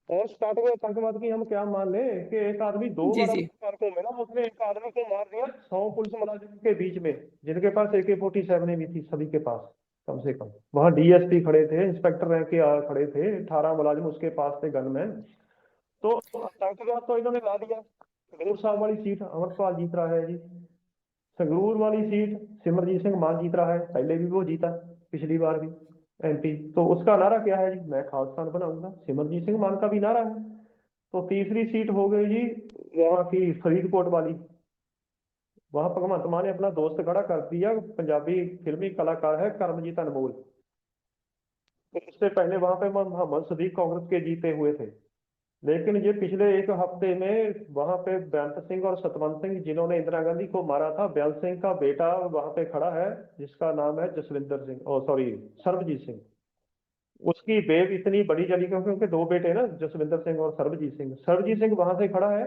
B: और स्टार्ट में आतंकवाद की हम क्या मान लें कि एक आदमी 2 बार
A: जी।
B: अपने पार्कों में ना, उसने एक आदमी को मार दिया 100 पुलिस मुलाजिम के बीच में, जिनके पास AK-47 भी थी सभी के पास, कम से कम। वहां डीएसपी खड़े थे, इंस्पेक्टर रैंक के खड़े थे, 18 मुलाजिम उसके पास थे, गनमैन। तो आतंकवाद तो इन्होंने ला दिया। संगरूर साहब वाली सीट अमरपाल जीत रहा है जी। संगरूर वाली सीट सिमरजीत सिंह मान जीत रहा है, पहले भी वो जीता, पिछली बार भी MP। तो उसका नारा क्या है जी? मैं खालिस्तान बनाऊंगा, सिमरजीत सिंह मान का भी नारा है। तो तीसरी सीट हो गई जी वहाँ की फरीदकोट वाली। वहां भगवंत मान ने अपना दोस्त खड़ा कर दिया, पंजाबी फिल्मी कलाकार है करमजीत अनमोल। तो इससे पहले वहां पे मोहम्मद सदीक कांग्रेस के जीते हुए थे। लेकिन ये पिछले एक हफ्ते में वहां पे बेअंत सिंह और सतवंत सिंह, जिन्होंने इंदिरा गांधी को मारा था, बेअंत सिंह का बेटा वहां पे खड़ा है, जिसका नाम है जसविंदर सिंह, ओ सॉरी, सर्वजीत सिंह। उसकी वेव इतनी बड़ी चली क्योंकि उनके 2 बेटे हैं ना, जसविंदर सिंह और सर्वजीत सिंह। सर्वजीत सिंह वहां से खड़ा है,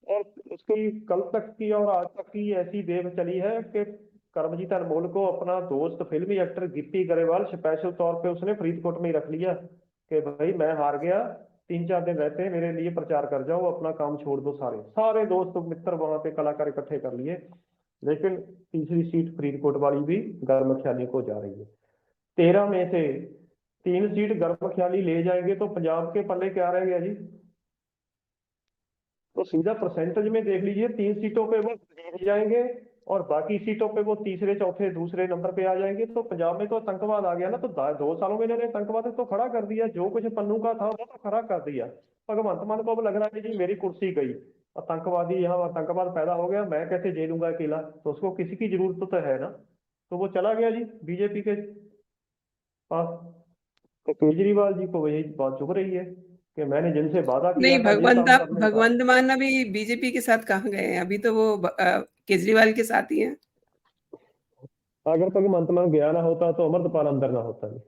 B: और उसकी कल तक की और आज तक की ऐसी वेव चली है कि करमजीत अनमोल को अपना दोस्त फिल्मी एक्टर गिप्पी गरेवाल स्पेशल तौर पे उसने फरीदकोट में ही रख लिया कि भाई मैं हार गया, 3-4 दिन रहते हैं, मेरे लिए प्रचार कर जाओ, अपना काम छोड़ दो। सारे सारे दोस्त मित्र वहां पे कलाकार इकट्ठे कर लिए। लेकिन तीसरी सीट फरीदकोट वाली भी गर्मख्याली को जा रही है। 13 में से 3 सीट गर्मख्याली ले जाएंगे तो पंजाब के पल्ले क्या रह गया जी? तो सीधा परसेंटेज में देख लीजिए, 3 सीटों पे वो जीत जाएंगे, और बाकी सीटों पे वो तीसरे चौथे दूसरे नंबर पे आ जाएंगे। तो पंजाब में तो आतंकवाद आ गया ना। तो 2 सालों में इन्होंने आतंकवाद तो खड़ा कर दिया, जो कुछ पन्नू का था वो तो खड़ा कर दिया। भगवंत मान को अब लग रहा है जी मेरी कुर्सी गई, आतंकवादी यहाँ आतंकवाद पैदा हो गया, मैं कैसे झेलूंगा अकेला। तो उसको किसी की जरूरत तो है ना, तो वो चला गया जी बीजेपी के पास। तो केजरीवाल जी को वही बात चुभ रही है कि मैंने जिनसे वादा किया
A: नहीं,
B: था ये काम करने का।
A: भगवंत मान अभी बीजेपी के साथ कहाँ गए हैं? अभी तो वो केजरीवाल के साथ ही हैं।
B: अगर भगवंत मान गया ना होता तो अमृतपाल अंदर ना होता जी।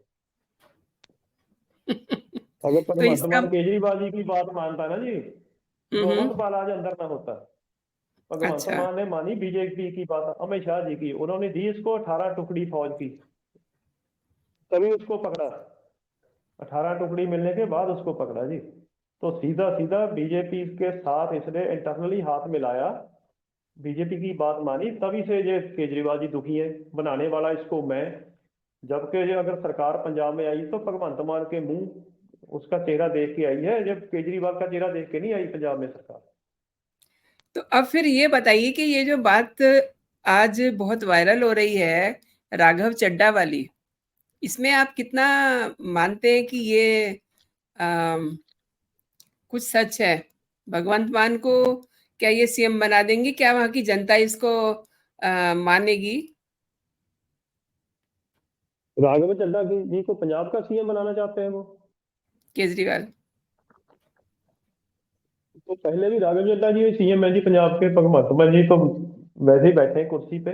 B: अगर
A: तो
B: भगवंत
A: इसका
B: मान केजरीवाल जी की बात मानता ना जी, तो
A: हम्म।
B: अमृतपाल आज अंदर ना होता। भगवंत
A: अच्छा।
B: मान ने मानी बीजेपी की बात, अमित शाह जी की, उन्होंने दी इसको 18 टुकड़ी फौज की, तभी उसको पकड़ा। 18 टुकड़ी मिलने के बाद उसको पकड़ा जी। तो सीधा सीधा बीजेपी के साथ इसने इंटरनली हाथ मिलाया, बीजेपी की बात मानी, तभी से ये केजरीवाल जी दुखी है। बनाने वाला इसको मैं। जबकि ये अगर सरकार पंजाब में आई तो भगवंत मान के मुंह उसका चेहरा देख के आई है, जब केजरीवाल का चेहरा देख के नहीं आई पंजाब में सरकार।
A: तो अब फिर ये बताइए कि ये जो बात आज बहुत वायरल हो रही है, राघव चड्ढा वाली, इसमें आप कितना मानते हैं कि ये अम, कुछ सच है? भगवंत मान को क्या ये सीएम बना देंगे? क्या वहां की जनता इसको मानेगी?
B: राघव चड्ढा जी को पंजाब का CM बनाना चाहते हैं वो।
A: केजरीवाल।
B: तो पहले भी राघव चड्ढा जी CM है जी पंजाब के, भगवंत मान जी तो वैसे ही बैठे हैं कुर्सी पे,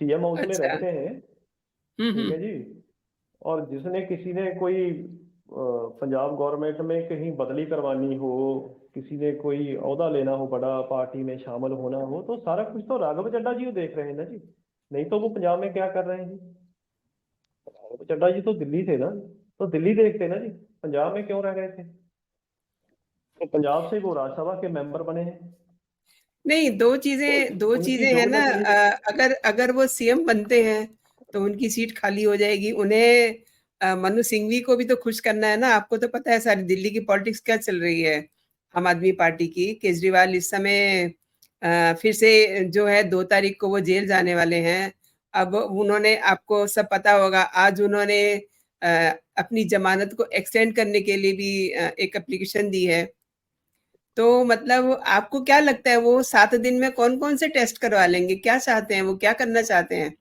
B: CM हाउस में
A: अच्छा।
B: रहते हैं। ठीक
A: हम्म।
B: है जी। और जिसने किसी ने कोई पंजाब गवर्नमेंट में कहीं बदली करवानी हो, किसी ने कोई ओहदा लेना हो, बड़ा पार्टी में शामिल होना हो, तो सारा कुछ तो राघव चड्ढा जी को देख रहे हैं ना जी। नहीं तो वो पंजाब में क्या कर रहे हैं जी? राघव चड्ढा जी तो दिल्ली थे ना, तो दिल्ली देखते ना जी, पंजाब में क्यों रह रहे थे? तो पंजाब से वो राज्यसभा के मेंबर बने हैं।
A: नहीं,
B: तो
A: दो
B: उनकी
A: चीजें हैं ना।
B: ज्योग्राफी।
A: अगर अगर वो सीएम बनते हैं तो उनकी सीट खाली हो जाएगी। उन्हें मनु सिंघवी को भी तो खुश करना है ना। आपको तो पता है सारी दिल्ली की पॉलिटिक्स क्या चल रही है, आम आदमी पार्टी की। केजरीवाल इस समय फिर से जो है 2 तारीख को वो जेल जाने वाले हैं। अब उन्होंने, आपको सब पता होगा, आज उन्होंने अ, अपनी जमानत को एक्सटेंड करने के लिए भी एक एप्लीकेशन दी है। तो मतलब आपको क्या लगता है वो 7 दिन में कौन कौन से टेस्ट करवा लेंगे? क्या चाहते हैं वो, क्या करना चाहते हैं?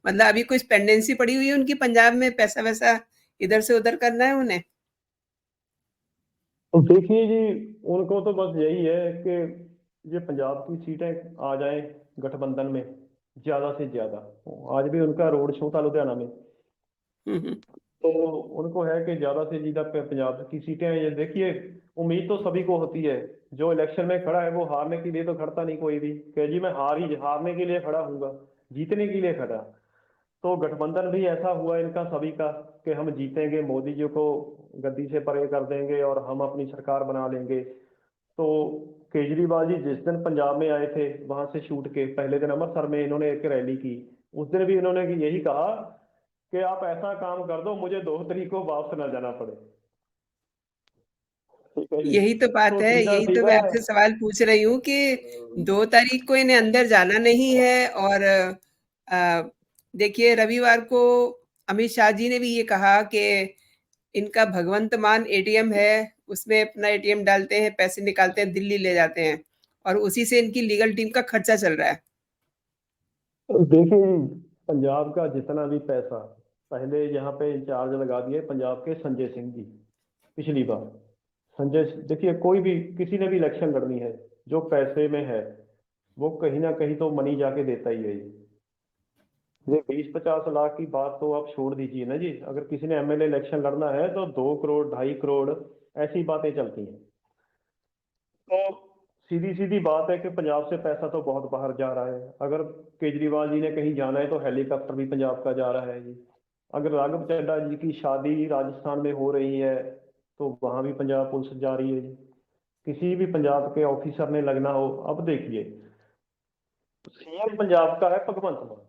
A: मतलब अभी कोई पेंडेंसी पड़ी हुई है उनकी पंजाब में, पैसा वैसा इधर से उधर करना है उन्हें?
B: तो देखिए जी, उनको तो बस यही है कि ये पंजाब की सीटें आ जाएं गठबंधन में ज्यादा से ज्यादा। आज भी उनका रोड शो था लुधियाना में।
A: हम्म।
B: तो उनको है कि ज्यादा से ज्यादा पंजाब की सीटें हैं। ये देखिए, उम्मीद तो सभी को होती है, जो इलेक्शन में खड़ा है वो हारने के लिए तो खड़ता नहीं कोई भी, कि जी मैं हारने के लिए खड़ा हूँगा, जीतने के लिए खड़ा। तो गठबंधन भी ऐसा हुआ इनका सभी का, कि हम जीतेंगे, मोदी जी को गद्दी से परे कर देंगे और हम अपनी सरकार बना लेंगे। तो केजरीवाल जी जिस दिन पंजाब में आए थे, वहां से शूट के पहले दिन अमृतसर में इन्होंने एक रैली की। उस दिन भी इन्होंने यही कहा कि आप ऐसा काम कर दो, मुझे 2 तारीख को वापस ना जाना पड़े। ठीक है जी।
A: यही तो बात
B: तो
A: है,
B: सीधा
A: यही तो
B: सीधा
A: मैं
B: है।
A: आपसे सवाल पूछ रही हूँ कि 2 तारीख को इन्हें अंदर जाना नहीं है। और देखिए, रविवार को अमित शाह जी ने भी ये कहा कि इनका भगवंत मान एटीएम है, उसमें अपना एटीएम डालते हैं, पैसे निकालते हैं, दिल्ली ले जाते हैं, और उसी से इनकी लीगल टीम का खर्चा चल रहा है।
B: देखिए, पंजाब का जितना भी पैसा, पहले यहाँ पे इंचार्ज लगा दिए पंजाब के संजय सिंह जी पिछली बार। संजय, देखिए कोई भी किसी ने भी इलेक्शन लड़नी है, जो पैसे में है वो कहीं ना कहीं तो मनी जाके देता ही है। ये 20-50 लाख की बात तो आप छोड़ दीजिए ना जी, अगर किसी ने एमएलए इलेक्शन लड़ना है तो 2 करोड़ 2.5 करोड़ ऐसी बातें चलती हैं। तो सीधी सीधी बात है कि पंजाब से पैसा तो बहुत बाहर जा रहा है। अगर केजरीवाल जी ने कहीं जाना है तो हेलीकॉप्टर भी पंजाब का जा रहा है जी। अगर राघव चड्ढा जी की शादी राजस्थान में हो रही है तो वहां भी पंजाब पुलिस जा रही है जी। किसी भी पंजाब के ऑफिसर ने लगना हो, अब देखिए, सीएम पंजाब का है भगवंत मान।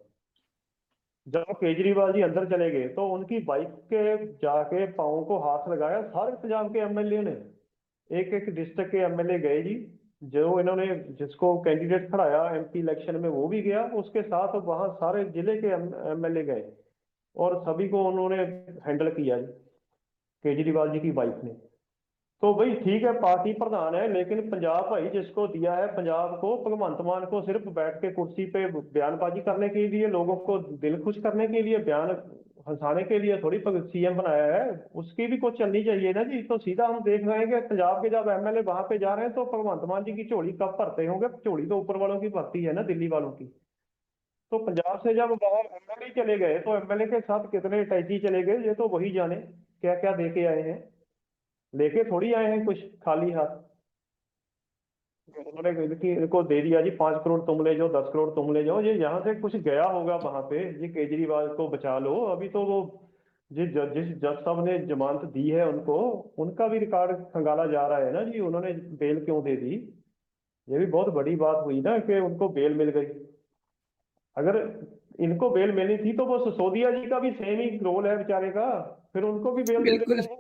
B: जब केजरीवाल जी अंदर चले गए तो उनकी बाइक के जाके पाँव को हाथ लगाया सारे पंजाब के एमएलए ने। एक एक डिस्ट्रिक्ट के एमएलए गए जी। जो इन्होंने जिसको कैंडिडेट खड़ाया एमपी इलेक्शन में वो भी गया, उसके साथ वहां सारे जिले के एमएलए गए और सभी को उन्होंने हैंडल किया जी, केजरीवाल जी की वाइफ ने। तो भाई ठीक है, पार्टी प्रधान है, लेकिन पंजाब भाई जिसको दिया है, पंजाब को भगवंत मान को सिर्फ बैठ के कुर्सी पे बयानबाजी करने के लिए, लोगों को दिल खुश करने के लिए, बयान हंसाने के लिए थोड़ी सीएम बनाया है। उसकी भी कुछ चलनी चाहिए ना जी। तो सीधा हम देख रहे हैं कि पंजाब के जब एमएलए वहां पे जा रहे हैं तो भगवंत मान जी की झोली कब भरते होंगे। झोली तो ऊपर वालों की भरती है ना, दिल्ली वालों की। तो पंजाब से जब बाहर एमएलए चले गए तो एमएलए के साथ कितने टैची चले गए, ये तो वही जाने क्या क्या दे के आए हैं। लेके थोड़ी आए हैं कुछ खाली हाथ। उन्होंने इनको दे दिया जी, 5 करोड़ तुम ले जाओ, 10 करोड़ तुम ले जाओ। ये यहाँ से कुछ गया होगा वहां पे, ये केजरीवाल को बचा लो। अभी तो वो जिस जज साहब ने जमानत दी है उनको, उनका भी रिकॉर्ड खंगाला जा रहा है ना जी, उन्होंने बेल क्यों दे दी। ये भी बहुत बड़ी बात हुई ना कि उनको बेल मिल गई। अगर इनको बेल मिलनी थी तो वो सिसोदिया जी का भी सेम ही रोल है बेचारे का, फिर उनको भी बेल दे
A: बिल्कुल,
B: देते हैं।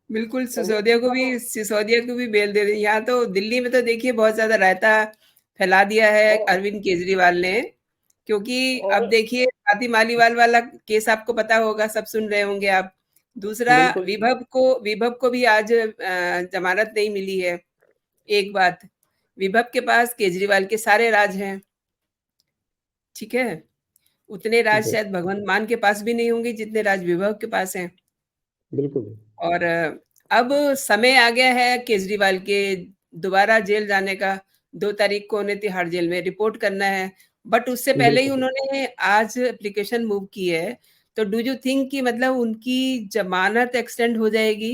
A: बिल्कुल,
B: संजय सिंह का तो
A: सिसोदिया को भी बेल दे दें। यहाँ तो दिल्ली में तो देखिए बहुत ज़्यादा रायता फैला दिया है
B: और
A: अरविंद केजरीवाल ने, क्योंकि
B: और
A: अब देखिए स्वाति मालीवाल वाला केस आपको पता होगा, सब सुन रहे होंगे आप। दूसरा,
B: बिल्कुल।
A: विभव को भी आज जमानत नहीं मिली है। एक बात, विभव के पास केजरीवाल के सारे राज हैं, ठीक है? उतने राज
B: ठीक है।
A: शायद भगवंत मान के पास भी नहीं होंगे जितने राज विभव के पास हैं।
B: बिल्कुल।
A: और अब समय आ गया है केजरीवाल के दोबारा जेल जाने का। 2 तारीख को उन्हें तिहाड़ जेल में रिपोर्ट करना है, बट उससे पहले ही
B: बिल्कुल
A: उन्होंने आज एप्लीकेशन मूव की है। तो डू यू थिंक कि मतलब उनकी जमानत एक्सटेंड हो जाएगी?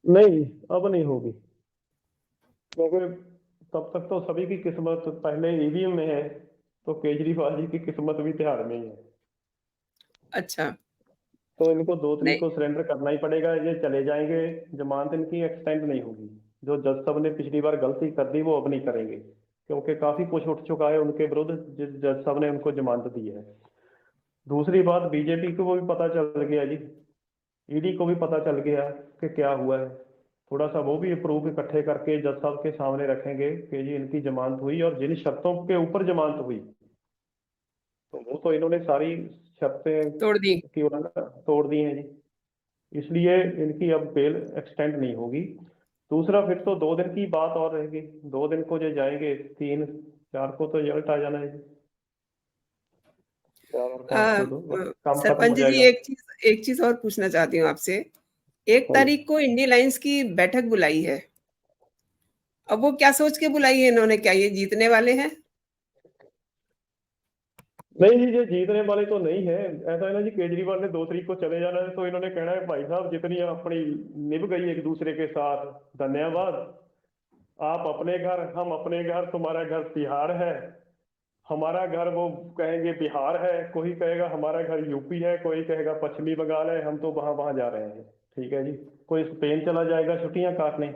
B: नहीं, अब नहीं होगी, क्योंकि तब तक तो सभी की किस्मत पहले ईवीएम में है, तो केजरीवाल जी की किस्मत भी तिहाड़ में ही है।
A: अच्छा।
B: तो इनको 2 तारीख
A: नहीं।
B: को सरेंडर करना ही पड़ेगा, ये चले जाएंगे। जमानत इनकी एक्सटेंड नहीं होगी। जो जज साहब ने पिछली बार गलती कर दी वो अब नहीं करेंगे, क्योंकि काफी कुछ उठ चुका है उनके विरुद्ध, जिस जज साहब ने उनको जमानत दी है। दूसरी बात, बीजेपी को भी पता चल गया जी, ईडी को भी पता चल गया कि क्या हुआ है। थोड़ा सा वो भी प्रूफ इकट्ठे करके जज साहब के सामने रखेंगे कि जी इनकी जमानत हुई, और जिन शर्तों के ऊपर जमानत हुई, तो वो तो इन्होंने सारी शर्तें
A: तोड़ दी।
B: की तोड़ दी हैं जी। इसलिए इनकी अब बेल एक्सटेंड नहीं होगी। दूसरा, फिर तो 2 दिन की बात और रहेगी। 2 दिन को जो जाएंगे, 3-4 को तो रिजल्ट आ जाना है जी। 4 और 5 को तो काम खत्म हो
A: सरपंच जी,
B: जाएगा।
A: एक चीज और पूछना चाहती हूँ आपसे। 1
B: हाँ जी।
A: तारीख को इंडियन लाइंस की बैठक बुलाई है। अब वो क्या सोच के बुलाई है इन्होंने? क्या ये जीतने वाले हैं?
B: नहीं जी, ये जीतने वाले तो नहीं है। ऐसा है ना जी, केजरीवाल ने 2 तारीख को चले जाना है, तो इन्होंने कहना है भाई साहब जितनी अपनी निभ गई एक दूसरे के साथ, धन्यवाद। आप अपने घर, हम अपने घर, तुम्हारा घर तिहाड़ है, हमारा घर वो कहेंगे बिहार है, कोई कहेगा हमारा घर यूपी है, कोई कहेगा पश्चिमी बंगाल है, हम तो वहां वहां जा रहे हैं। ठीक है जी, कोई स्पेन चला जाएगा छुट्टियां काटने।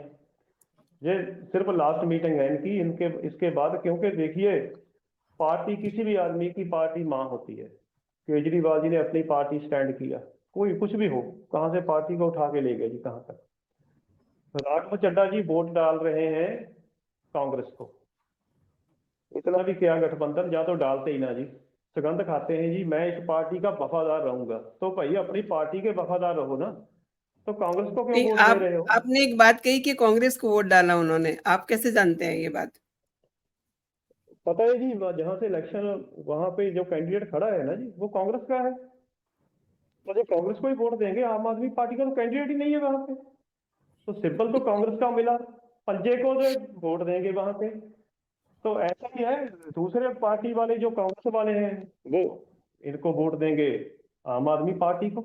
B: ये सिर्फ लास्ट मीटिंग है इनकी, इनके इसके बाद, क्योंकि देखिए पार्टी, किसी भी आदमी की पार्टी माँ होती है। केजरीवाल जी ने अपनी पार्टी स्टैंड किया, कोई कुछ भी हो, कहाँ से पार्टी को उठा के ले गए जी कहाँ तक। राघव चड्ढा जी वोट डाल रहे हैं कांग्रेस को, इतना भी क्या गठबंधन, या तो डालते ही ना जी, सुगंध खाते हैं जी, मैं इस पार्टी का वफादार रहूंगा, तो भाई अपनी पार्टी के वफादार रहो ना, तो कांग्रेस को क्यों
A: नहीं,
B: वोट दे
A: आप
B: रहे हो।
A: आपने एक बात कही कि कांग्रेस को वोट डाला उन्होंने, आप कैसे जानते हैं ये बात?
B: पता है जी, जहां से इलेक्शन, वहां पे जो कैंडिडेट खड़ा है ना जी, वो कांग्रेस का है, तो जो कांग्रेस को ही वोट देंगे, आम आदमी पार्टी का तो कैंडिडेट ही नहीं है वहां पे, तो सिंपल तो कांग्रेस का मिला, पंजे को जो वोट देंगे वहां पे। तो ऐसा ही है, दूसरे पार्टी वाले जो कांग्रेस वाले हैं, वो इनको वोट देंगे आम आदमी पार्टी को।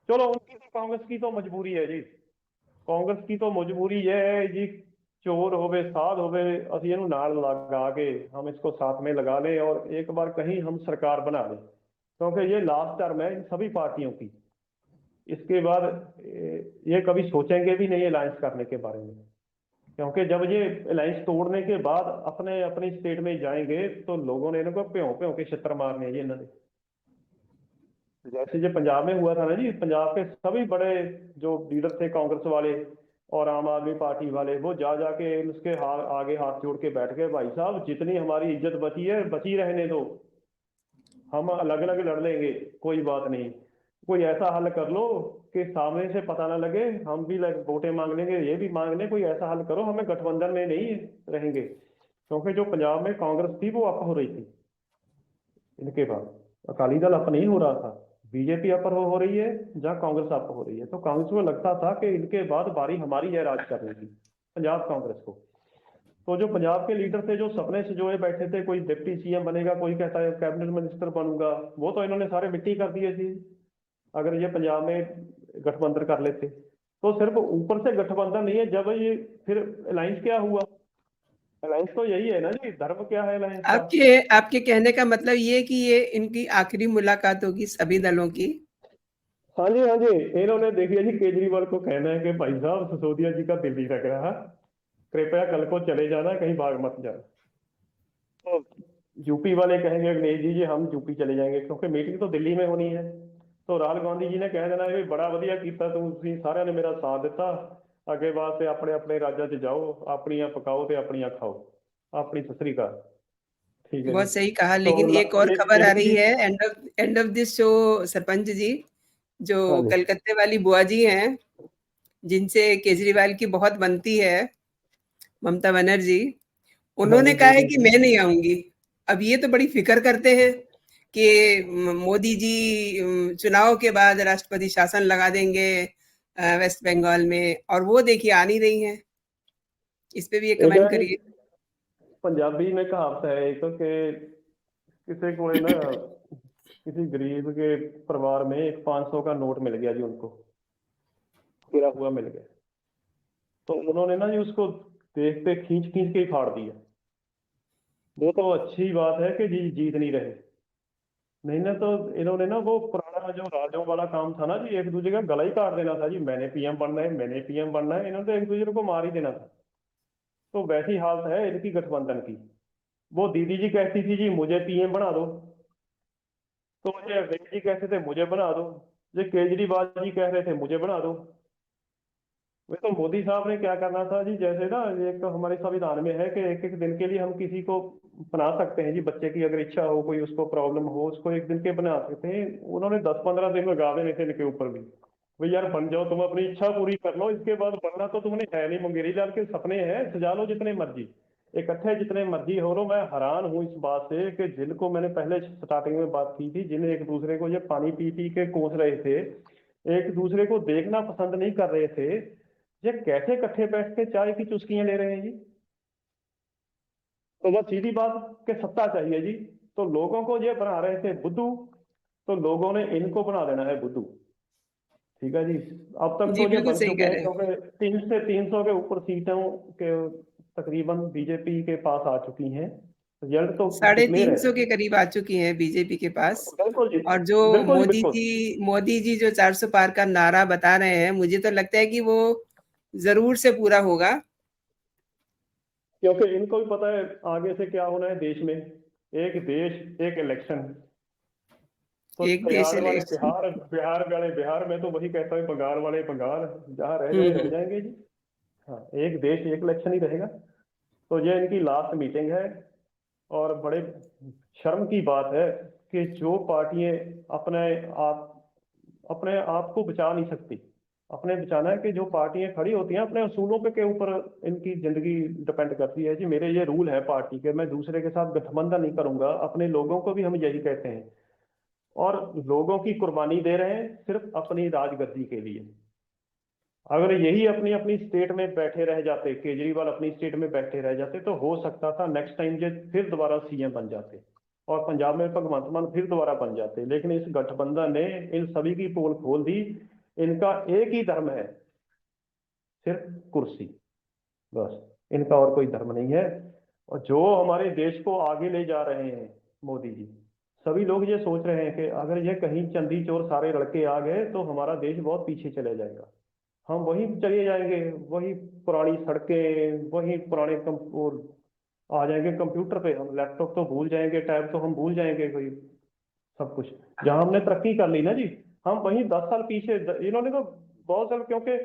B: चलो उनकी तो, कांग्रेस की तो मजबूरी है जी, कांग्रेस की तो मजबूरी ये है जी, चोर होवे साध होवे, ਅਸੀਂ ਇਹਨੂੰ ਨਾਲ लगा के हम इसको साथ में लगा लें और एक बार कहीं हम सरकार बना लें, क्योंकि ये लास्ट टर्म है इन सभी पार्टियों की। इसके बाद ये कभी सोचेंगे भी नहीं अलायंस करने के बारे में, क्योंकि जब ये अलायंस तोड़ने के बाद अपने अपनी स्टेट में जाएंगे, तो लोगों ने इनको प्यों प्यों के छित्र मारने हैं जी इन्होंने। जैसे जो पंजाब में हुआ था ना जी, पंजाब के सभी बड़े जो लीडर थे कांग्रेस वाले और आम आदमी पार्टी वाले, वो जा जाके उसके आगे हाथ जोड़ के बैठ गए, भाई साहब जितनी हमारी इज्जत बची है बची रहने दो, हम अलग अलग लड़ लेंगे, कोई बात नहीं, कोई ऐसा हल कर लो कि सामने से पता ना लगे, हम भी वोटें मांग लेंगे, ये भी मांग लें, कोई ऐसा हल करो, हमें गठबंधन में नहीं रहेंगे। क्योंकि जो पंजाब में कांग्रेस थी वो अप हो रही थी, इनके बाद अकाली दल अप नहीं हो रहा था, बीजेपी अपर हो रही है, जहाँ कांग्रेस अप हो रही है, तो कांग्रेस को लगता था कि इनके बाद बारी हमारी है राज करने की, पंजाब कांग्रेस को। तो जो पंजाब के लीडर थे, जो सपने संजोए बैठे थे, कोई डिप्टी सीएम बनेगा, कोई कहता है कैबिनेट मिनिस्टर बनूंगा, वो तो इन्होंने सारे मिट्टी कर दिए थी, अगर ये पंजाब में गठबंधन कर लेते। तो सिर्फ ऊपर से गठबंधन नहीं है, जब ये फिर अलायंस क्या हुआ, अलायंस तो यही है ना जी, धर्म क्या है अलायंस का।
A: आपके आपके कहने का मतलब ये है कि ये इनकी आखिरी मुलाकात होगी सभी दलों की?
B: हाँ जी, हाँ जी, इन्होंने देखिए जी, केजरीवाल को कहना है कि भाई साहब सिसोदिया जी का दिल नहीं लग रहा, कृपया कल को चले जाना, कहीं भाग मत जाना। तो यूपी वाले कहेंगे नहीं जी, हम यूपी चले जाएंगे, क्योंकि मीटिंग तो दिल्ली में होनी है। तो राहुल गांधी जी ने कह देना है बड़ा वधिया कीता ਤੁਸੀਂ ਸਾਰਿਆਂ ਨੇ ਮੇਰਾ ਸਾਥ ਦਿੱਤਾ, ਅੱਗੇ ਵਾਸਤੇ ਆਪਣੇ ਆਪਣੇ ਰਾਜਾਂ 'ਚ ਜਾਓ, ਆਪਣੀਆਂ ਪਕਾਓ ਤੇ ਆਪਣੀਆਂ ਖਾਓ, ਆਪਣੀ ਸਤਿ ਸ੍ਰੀ अकाल। ठीक है जी।
A: बहुत सही कहा,
B: तो
A: लेकिन एक और खबर आ रही
B: इनकी,
A: है end of this show sarpanch ji, जो
B: हाँ जी,
A: कलकत्ते वाली बुआ जी हैं, जिनसे केजरीवाल की बहुत बनती है, ममता बनर्जी,
B: हाँ
A: उन्होंने
B: जी,
A: कहा है
B: बिल्कुल
A: कि
B: जी।
A: मैं नहीं आऊंगी। अब ये तो बड़ी फिक्र करते हैं कि मोदी जी चुनाव के बाद राष्ट्रपति शासन लगा देंगे वेस्ट बंगाल में, और वो देखिए आ नहीं रही हैं। इस पे भी एक
B: एक है
A: कमेंट
B: जी,
A: करिए।
B: पंजाबी में कहावत है एक कि किसी को ना, किसी गरीब के परिवार में एक 500 का नोट मिल गया जी उनको, गिरा हुआ मिल गया, तो उन्होंने ना जी उसको देखते खींच खींच के ही फाड़ दिया। वो तो अच्छी बात है कि जी जीत नहीं रहे, नहीं ना तो इन्होंने ना वो पुराना जो राजाओं वाला काम था ना जी, एक दूसरे का गला ही काट देना था जी, मैंने पीएम बनना है, मैंने पीएम बनना है, इन्होंने तो एक दूसरे को मार ही देना था। तो वैसी हालत है इनकी गठबंधन की। वो दीदी जी कहती थी जी मुझे पीएम बना दो, तो मुझे अरविंद जी कहते थे मुझे बना दो, ये केजरीवाल जी कह रहे थे मुझे बना दो। वे तो मोदी साहब ने क्या करना था जी, जैसे ना एक तो हमारे संविधान में है कि एक एक दिन के लिए हम किसी को बना सकते हैं जी, बच्चे की अगर इच्छा हो, कोई उसको प्रॉब्लम हो, उसको एक दिन के बना सकते हैं। उन्होंने 10-15 दिन लगा देने थे इनके ऊपर भी, भाई यार बन जाओ, तुम अपनी इच्छा पूरी कर लो, इसके बाद बनना तो तुमने है नहीं, मुंगेरी लाल के सपने हैं, सजा लो जितने मर्जी, इकट्ठे जितने मर्जी हो लो। मैं हैरान हूँ इस बात से कि जिनको मैंने पहले स्टार्टिंग में बात की थी, जिन्हें एक दूसरे को ये पानी पी पी के कोस रहे थे, एक दूसरे को देखना पसंद नहीं कर रहे थे, ये कैसे इकट्ठे बैठ के चाय की चुस्कियां ले रहे हैं जी। तो बस सीधी बात कि सत्ता चाहिए जी, तो लोगों को ये बना रहे थे बुद्धू, तो लोगों ने इनको बना देना है बुद्धू। ठीक है जी। अब तक
A: जी,
B: तो ये
A: बिल्कुल
B: बन
A: सही
B: चुके
A: कह
B: हैं,
A: रहे हैं।
B: क्योंकि 300 के ऊपर सीटों के तकरीबन बीजेपी के पास आ चुकी हैं। रिजल्ट तो
A: साढ़े
B: डिक्लेयर
A: तीन
B: है।
A: सौ के करीब आ चुकी हैं बीजेपी के पास।
B: बिल्कुल जी,
A: और जो
B: बिल्कुल जी, बिल्कुल।
A: मोदी जी जो 400 पार का नारा बता रहे हैं, मुझे तो लगता है कि वो जरूर से पूरा होगा।
B: क्योंकि इनको भी पता है आगे से क्या होना है देश में, एक देश एक इलेक्शन। तो
A: एक देश इलेक्शन।
B: बिहार में तो वही कहता है, बंगाल वाले बंगाल, जहाँ रह गए रह
A: हम्म।
B: जाएंगे जी। हाँ, एक देश एक इलेक्शन ही रहेगा। तो ये इनकी लास्ट मीटिंग है। और बड़े शर्म की बात है कि जो पार्टियां अपने आप अपने आप को बचा नहीं सकती, अपने बचाना है कि जो पार्टियां खड़ी होती हैं अपने असूलों पे के ऊपर इनकी जिंदगी डिपेंड करती है जी। मेरे ये रूल है पार्टी के, मैं दूसरे के साथ गठबंधन नहीं करूंगा। अपने लोगों को भी हम यही कहते हैं, और लोगों की कुर्बानी दे रहे हैं सिर्फ अपनी राजगद्दी के लिए। अगर यही अपनी अपनी स्टेट में बैठे रह जाते, केजरीवाल अपनी स्टेट में बैठे रह जाते, तो हो सकता था नेक्स्ट टाइम ये फिर दोबारा सीएम बन जाते और पंजाब में भगवंत मान फिर दोबारा बन जाते। लेकिन इस गठबंधन ने इन सभी की पोल खोल दी। इनका एक ही धर्म है, सिर्फ कुर्सी, बस। इनका और कोई धर्म नहीं है। और जो हमारे देश को आगे ले जा रहे हैं मोदी जी, सभी लोग ये सोच रहे हैं कि अगर ये कहीं चंदी चोर सारे लड़के आ गए तो हमारा देश बहुत पीछे चले जाएगा। हम वहीं चले जाएंगे, वही पुरानी सड़कें, वही पुराने और आ जाएंगे कंप्यूटर पे। हम लैपटॉप तो भूल जाएंगे, टैब तो हम भूल जाएंगे, कोई सब कुछ जहां हमने तरक्की कर ली ना जी, हम वहीं 10 साल पीछे। इन्होंने तो बहुत साल, क्योंकि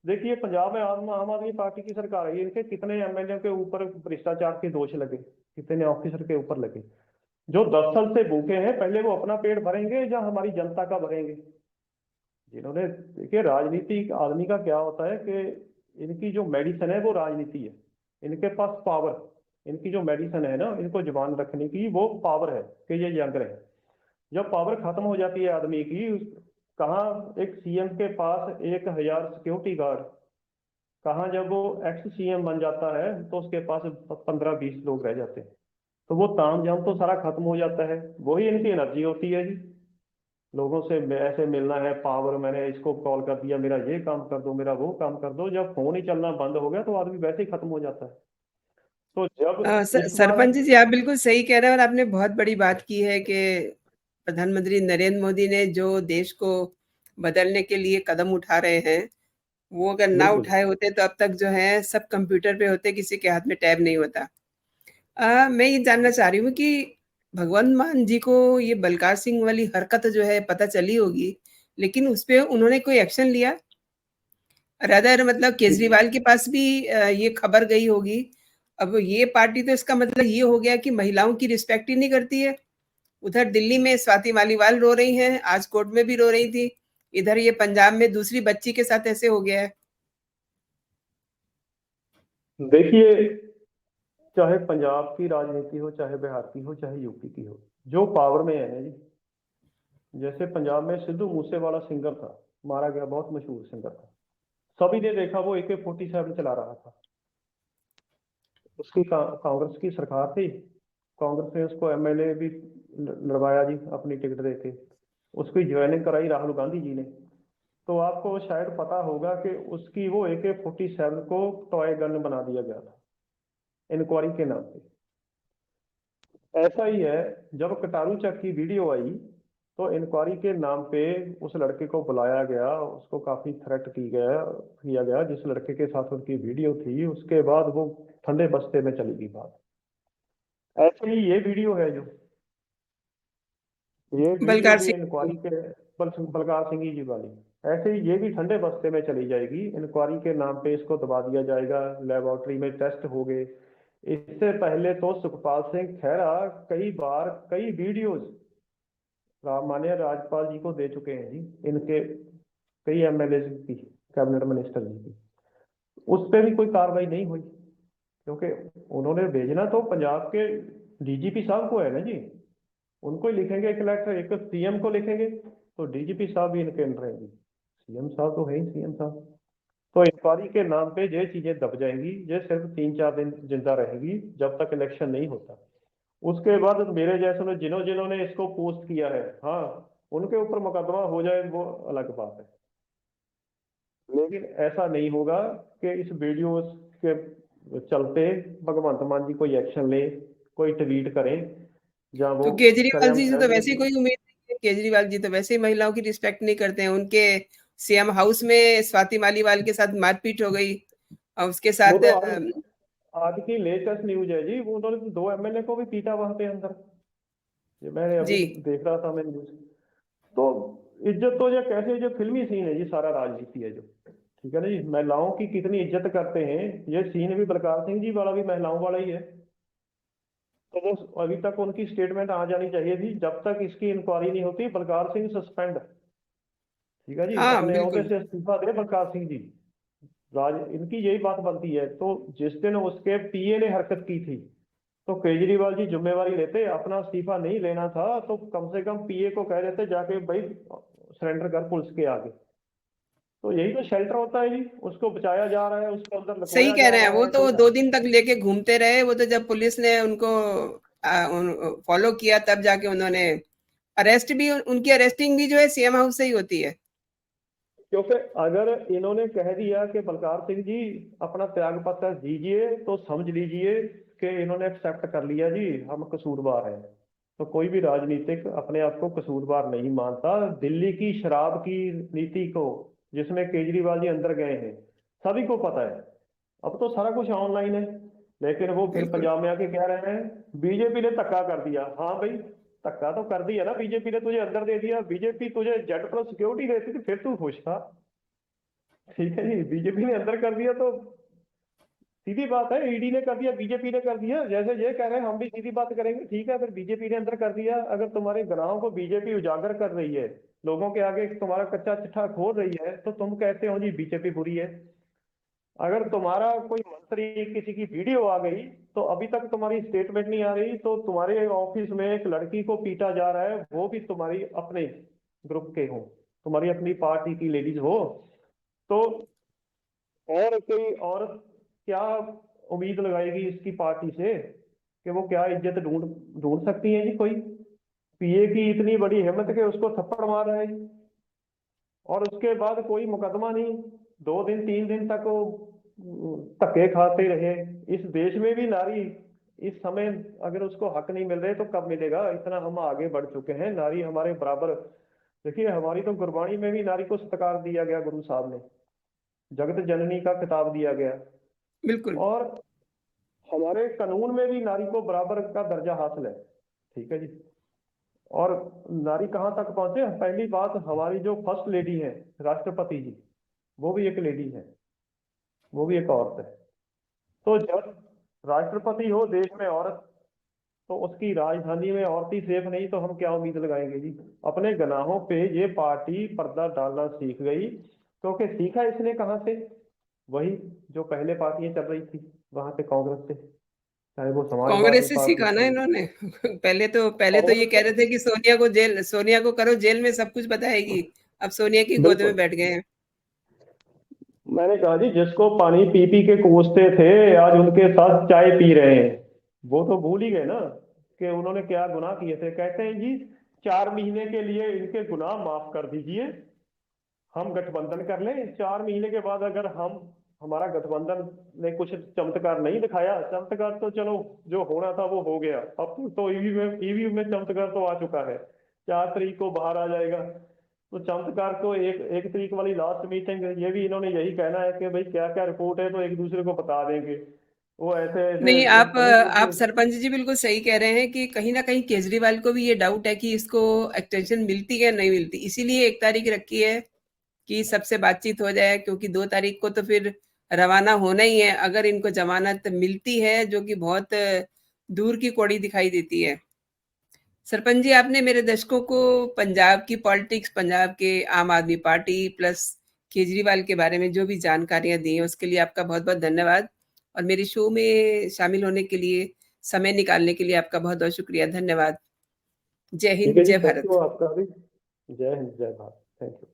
B: देखिए पंजाब में आम आदमी पार्टी की सरकार है, इनके कितने एमएलए के ऊपर भ्रष्टाचार के दोष लगे, कितने ऑफिसर के ऊपर लगे, जो 10 साल से भूखे हैं। पहले वो अपना पेट भरेंगे या हमारी जनता का भरेंगे? जिन्होंने, देखिए राजनीति आदमी का क्या होता है कि इनकी जो मेडिसिन है वो राजनीति है। इनके पास पावर, इनकी जो मेडिसिन है ना इनको जुबान रखने की, वो पावर है कि ये यंग रहे। जब पावर खत्म हो जाती है आदमी की, कहाँ एक सीएम के पास 1,000 सिक्योरिटी गार्ड, कहाँ जब वो एक्स सीएम बन जाता है तो उसके पास 15-20 लोग रह जाते हैं। तो वो तामझाम तो सारा खत्म हो जाता है। वही इनकी एनर्जी होती है जी, लोगों से ऐसे मिलना है, पावर, मैंने इसको कॉल कर दिया, मेरा ये काम कर दो, मेरा वो काम कर दो। जब फोन ही चलना बंद हो गया तो आदमी वैसे ही खत्म हो जाता है। तो जब इस बार,
A: सरपंच जी, आप बिल्कुल सही कह रहे हैं और आपने बहुत बड़ी बात की है कि प्रधानमंत्री नरेंद्र मोदी ने जो देश को बदलने के लिए कदम उठा रहे हैं, वो अगर ना
B: बिल्कुल
A: उठाए होते तो अब तक जो है सब कंप्यूटर पे होते, किसी के हाथ में टैब नहीं होता। मैं ये जानना चाह रही हूँ कि भगवंत मान जी को ये बलकार सिंह वाली हरकत जो है पता चली होगी, लेकिन उस पे उन्होंने कोई एक्शन लिया? रादर मतलब केजरीवाल के पास भी ये खबर गई होगी। अब ये पार्टी तो इसका मतलब ये हो गया कि महिलाओं की रिस्पेक्ट ही नहीं करती है। उधर दिल्ली में स्वाति मालीवाल रो रही हैं, आज कोर्ट में भी रो रही थी। इधर ये पंजाब में दूसरी बच्ची के साथ ऐसे हो गया है।
B: देखिए, चाहे पंजाब की राजनीति हो, चाहे बिहार की हो, चाहे यूपी की हो, जो पावर में है ना जी, जैसे पंजाब में सिद्धू मूसेवाला सिंगर था, मारा गया, बहुत मशहूर सिंगर था। सभी ने देखा वो AK-47 चला रहा था। उसकी कांग्रेस की सरकार थी, कांग्रेस ने उसको एमएलए भी लड़वाया जी अपनी टिकट देके। उसकी ज्वाइनिंग कराई राहुल गांधी जी ने। तो आपको शायद पता होगा कि उसकी वो AK-47 को टॉय गन बना दिया गया था इंक्वायरी के नाम पे। ऐसा ही है, जब कटारू चक की वीडियो आई तो इंक्वायरी के नाम पे उस लड़के को बुलाया गया, उसको काफी थ्रेट किया गया जिस लड़के के साथ उनकी वीडियो थी। उसके बाद वो ठंडे बस्ते में चली गई बात। ऐसे ही ये वीडियो है जो, ये वीडियो
A: बलकार
B: भी
A: सिंह को।
B: इंक्वायरी के, बलकार सिंह जी वाली, ऐसे ही ये भी ठंडे बस्ते में चली जाएगी। इंक्वायरी के नाम पे इसको दबा दिया जाएगा, लेबोरेटरी में टेस्ट हो गए। इससे पहले तो सुखपाल सिंह खैरा कई बार कई वीडियोज माननीय राज्यपाल जी को दे चुके हैं जी, इनके कई एमएलए की, कैबिनेट मिनिस्टर जी की। उस पर भी कोई कार्रवाई नहीं हुई, क्योंकि उन्होंने भेजना तो पंजाब के डीजीपी साहब को है ना जी। उनको ही लिखेंगे एक लेटर, एक सीएम को लिखेंगे, तो डीजीपी साहब भी इनके अंडर रहेंगे। सीएम साहब तो है ही सीएम साहब। तो इंक्वायरी के नाम पे ये चीजें दब जाएंगी, ये सिर्फ 3-4 दिन जिंदा रहेगी जब तक इलेक्शन नहीं होता। उसके बाद मेरे जैसे ने जिन्होंने इसको पोस्ट किया है, हाँ, उनके ऊपर मुकदमा हो जाए वो अलग बात है, लेकिन ऐसा नहीं होगा कि इस वीडियो के चलते भगवंत मान जी कोई एक्शन ले, कोई ट्वीट करें, जहाँ वो
A: तो केजरीवाल
B: सरेआम
A: जी से
B: कह
A: तो
B: दें
A: वैसे ही
B: कि
A: कोई उम्मीद नहीं है। केजरीवाल जी तो वैसे ही महिलाओं की रिस्पेक्ट नहीं करते हैं। उनके सीएम हाउस में स्वाति मालीवाल के साथ मारपीट हो गई और उसके
B: वो
A: साथ
B: तो आज की लेटेस्ट न्यूज है जी, वो उन्होंने तो 2 एमएलए को भी पीटा वहां पे अंदर, ये मैंने अभी
A: जी
B: देख रहा था मैं न्यूज। तो इज्जत तो ये कैसे, जो फिल्मी सीन है जी, सारा राजनीति है जो, ठीक है ना जी, महिलाओं की कितनी इज्जत करते हैं, ये सीन भी बलकार सिंह जी वाला भी महिलाओं वाला ही है। तो वो अभी तक उनकी स्टेटमेंट आ जानी चाहिए थी, जब तक इसकी इंक्वायरी नहीं होती बलकार सिंह सस्पेंड, ठीक है जी,
A: हाँ
B: अपने ओहदे
A: बिल्कुल।
B: से इस्तीफा दे बलकार सिंह जी। राज इनकी यही बात बनती है। तो जिस दिन उसके पीए ने हरकत की थी, तो केजरीवाल जी जिम्मेवारी लेते, अपना इस्तीफा नहीं लेना था तो कम से कम पीए को कह देते जाके भाई सरेंडर कर पुलिस के आगे। तो यही तो शेल्टर होता है जी, उसको बचाया जा रहा है, उसको अंदर
A: सही
B: लुकोया
A: कह
B: जा
A: रहे हैं।
B: रहा
A: वो
B: है,
A: तो
B: कोई
A: 2 दिन तक लेके घूमते रहे। वो तो जब पुलिस ने उनको फॉलो किया तब जाके उन्होंने अरेस्ट भी, उनकी अरेस्टिंग भी जो है सीएम हाउस से ही होती है।
B: क्योंकि अगर इन्होंने कह दिया कि बलकार सिंह जी अपना त्याग पत्र दीजिए, तो समझ लीजिए कि इन्होंने एक्सेप्ट कर लिया जी हम कसूरवार हैं। तो कोई भी राजनीतिक अपने आप को कसूरवार नहीं मानता। दिल्ली की शराब की नीति को, जिसमें केजरीवाल जी अंदर गए हैं, सभी को पता है। अब तो सारा कुछ ऑनलाइन है, लेकिन वो फिर
A: बिल्कुल।
B: पंजाब में आके कह रहे हैं बीजेपी ने धक्का कर दिया। हाँ भाई, धक्का तो कर दिया ना, बीजेपी ने तुझे अंदर दे दिया, बीजेपी तुझे जेड प्लस सिक्योरिटी देती थी, फिर तू खुश था, ठीक है जी, बीजेपी ने अंदर कर दिया तो सीधी बात है, ईडी ने कर दिया, बीजेपी ने कर दिया, जैसे ये कह रहे हैं हम भी सीधी बात करेंगे, ठीक है, फिर बीजेपी ने अंदर कर दिया। अगर तुम्हारे गुनाहों को बीजेपी उजागर कर रही है, लोगों के आगे तुम्हारा कच्चा चिट्ठा खोल रही है, तो तुम कहते हो जी बीजेपी बुरी है। अगर तुम्हारा कोई मंत्री किसी की वीडियो आ गई, तो अभी तक तुम्हारी स्टेटमेंट नहीं आ रही, तो तुम्हारे ऑफिस में एक लड़की को पीटा जा रहा है, वो भी तुम्हारी अपने ग्रुप के हो, तुम्हारी अपनी पार्टी की लेडीज हो, तो और कोई औरत क्या उम्मीद लगाएगी इसकी पार्टी से, कि वो क्या इज्जत ढूंढ ढूंढ सकती है जी कोई? पीए की इतनी बड़ी हिम्मत के उसको थप्पड़ मार रहा है जी, और उसके बाद कोई मुकदमा नहीं, 2 दिन 3 दिन तक वो धक्के खाते रहे। इस देश में भी नारी इस समय, अगर उसको हक नहीं मिल रहे तो कब मिलेगा? इतना हम आगे बढ़ चुके हैं, नारी हमारे बराबर। देखिए, हमारी तो गुरबाणी में भी नारी को सत्कार दिया गया, गुरु साहब ने जगत जननी का खिताब दिया गया,
A: बिल्कुल।
B: और हमारे कानून में भी नारी को बराबर का दर्जा हासिल है, ठीक है जी। और नारी कहाँ तक पहुंचे? पहली बात, हमारी जो फर्स्ट लेडी है राष्ट्रपति जी, वो भी एक लेडी है, वो भी एक औरत है। तो जब राष्ट्रपति हो देश में औरत, तो उसकी राजधानी में औरत ही सेफ नहीं, तो हम क्या उम्मीद लगाएंगे जी? अपने गुनाहों पे ये पार्टी पर्दा डालना सीख गई, क्योंकि सीखा इसने कहाँ से? वही जो पहले पार्टियां चल रही थी वहां पे, कांग्रेस से, चाहे वो समाजवादी
A: कांग्रेस से
B: पार्टी
A: सीखा ना
B: थी।
A: इन्होंने। पहले तो ये
B: कांग्रेस
A: कह रहे थे
B: से,
A: कि सोनिया को करो जेल में, सब कुछ बताएगी। अब सोनिया की गोद में
B: बिल्कुल,
A: बैठ गए हैं।
B: मैंने कहा जी जिसको पानी पी पी के कोसते थे, आज उनके साथ चाय पी रहे हैं। वो तो भूल ही गए ना कि उन्होंने क्या गुनाह किए थे। कहते हैं जी 4 महीने के लिए इनके गुनाह माफ कर दीजिए, हम गठबंधन कर लें। 4 महीने के बाद अगर हमारा गठबंधन ने कुछ चमत्कार नहीं दिखाया, चमत्कार तो चलो जो होना था वो हो गया, अब तो ईवीएम में चमत्कार तो आ चुका है, 4 तारीख को बाहर आ जाएगा। तो चमत्कार को 1 तारीख वाली लास्ट मीटिंग, ये भी इन्होंने यही कहना है कि भाई क्या क्या रिपोर्ट है तो एक दूसरे को बता देंगे। वो ऐसे ऐसे
A: नहीं,
B: वो बने
A: आप
B: जैसे।
A: सरपंच जी बिल्कुल सही कह रहे हैं कि कहीं न कहीं केजरीवाल को भी ये डाउट है कि इसको एक्सटेंशन मिलती है, नहीं मिलती। इसीलिए 1 तारीख रखी है कि सबसे बातचीत हो जाए, क्योंकि 2 तारीख को तो फिर रवाना होना ही है। अगर इनको ज़मानत मिलती है, जो कि बहुत दूर की कौड़ी दिखाई देती है। सरपंच जी, आपने मेरे दर्शकों को पंजाब की पॉलिटिक्स, पंजाब के आम आदमी पार्टी प्लस केजरीवाल के बारे में जो भी जानकारियाँ दी हैं, उसके लिए आपका बहुत-बहुत धन्यवाद। और मेरे शो में शामिल होने के लिए, समय निकालने के लिए आपका बहुत-बहुत शुक्रिया। धन्यवाद। जय
B: ठीक
A: हिंद,
B: है जी,
A: जय
B: थैंक यू
A: भारत।
B: आपका भी। जय हिंद, जय भारत, थैंक यू।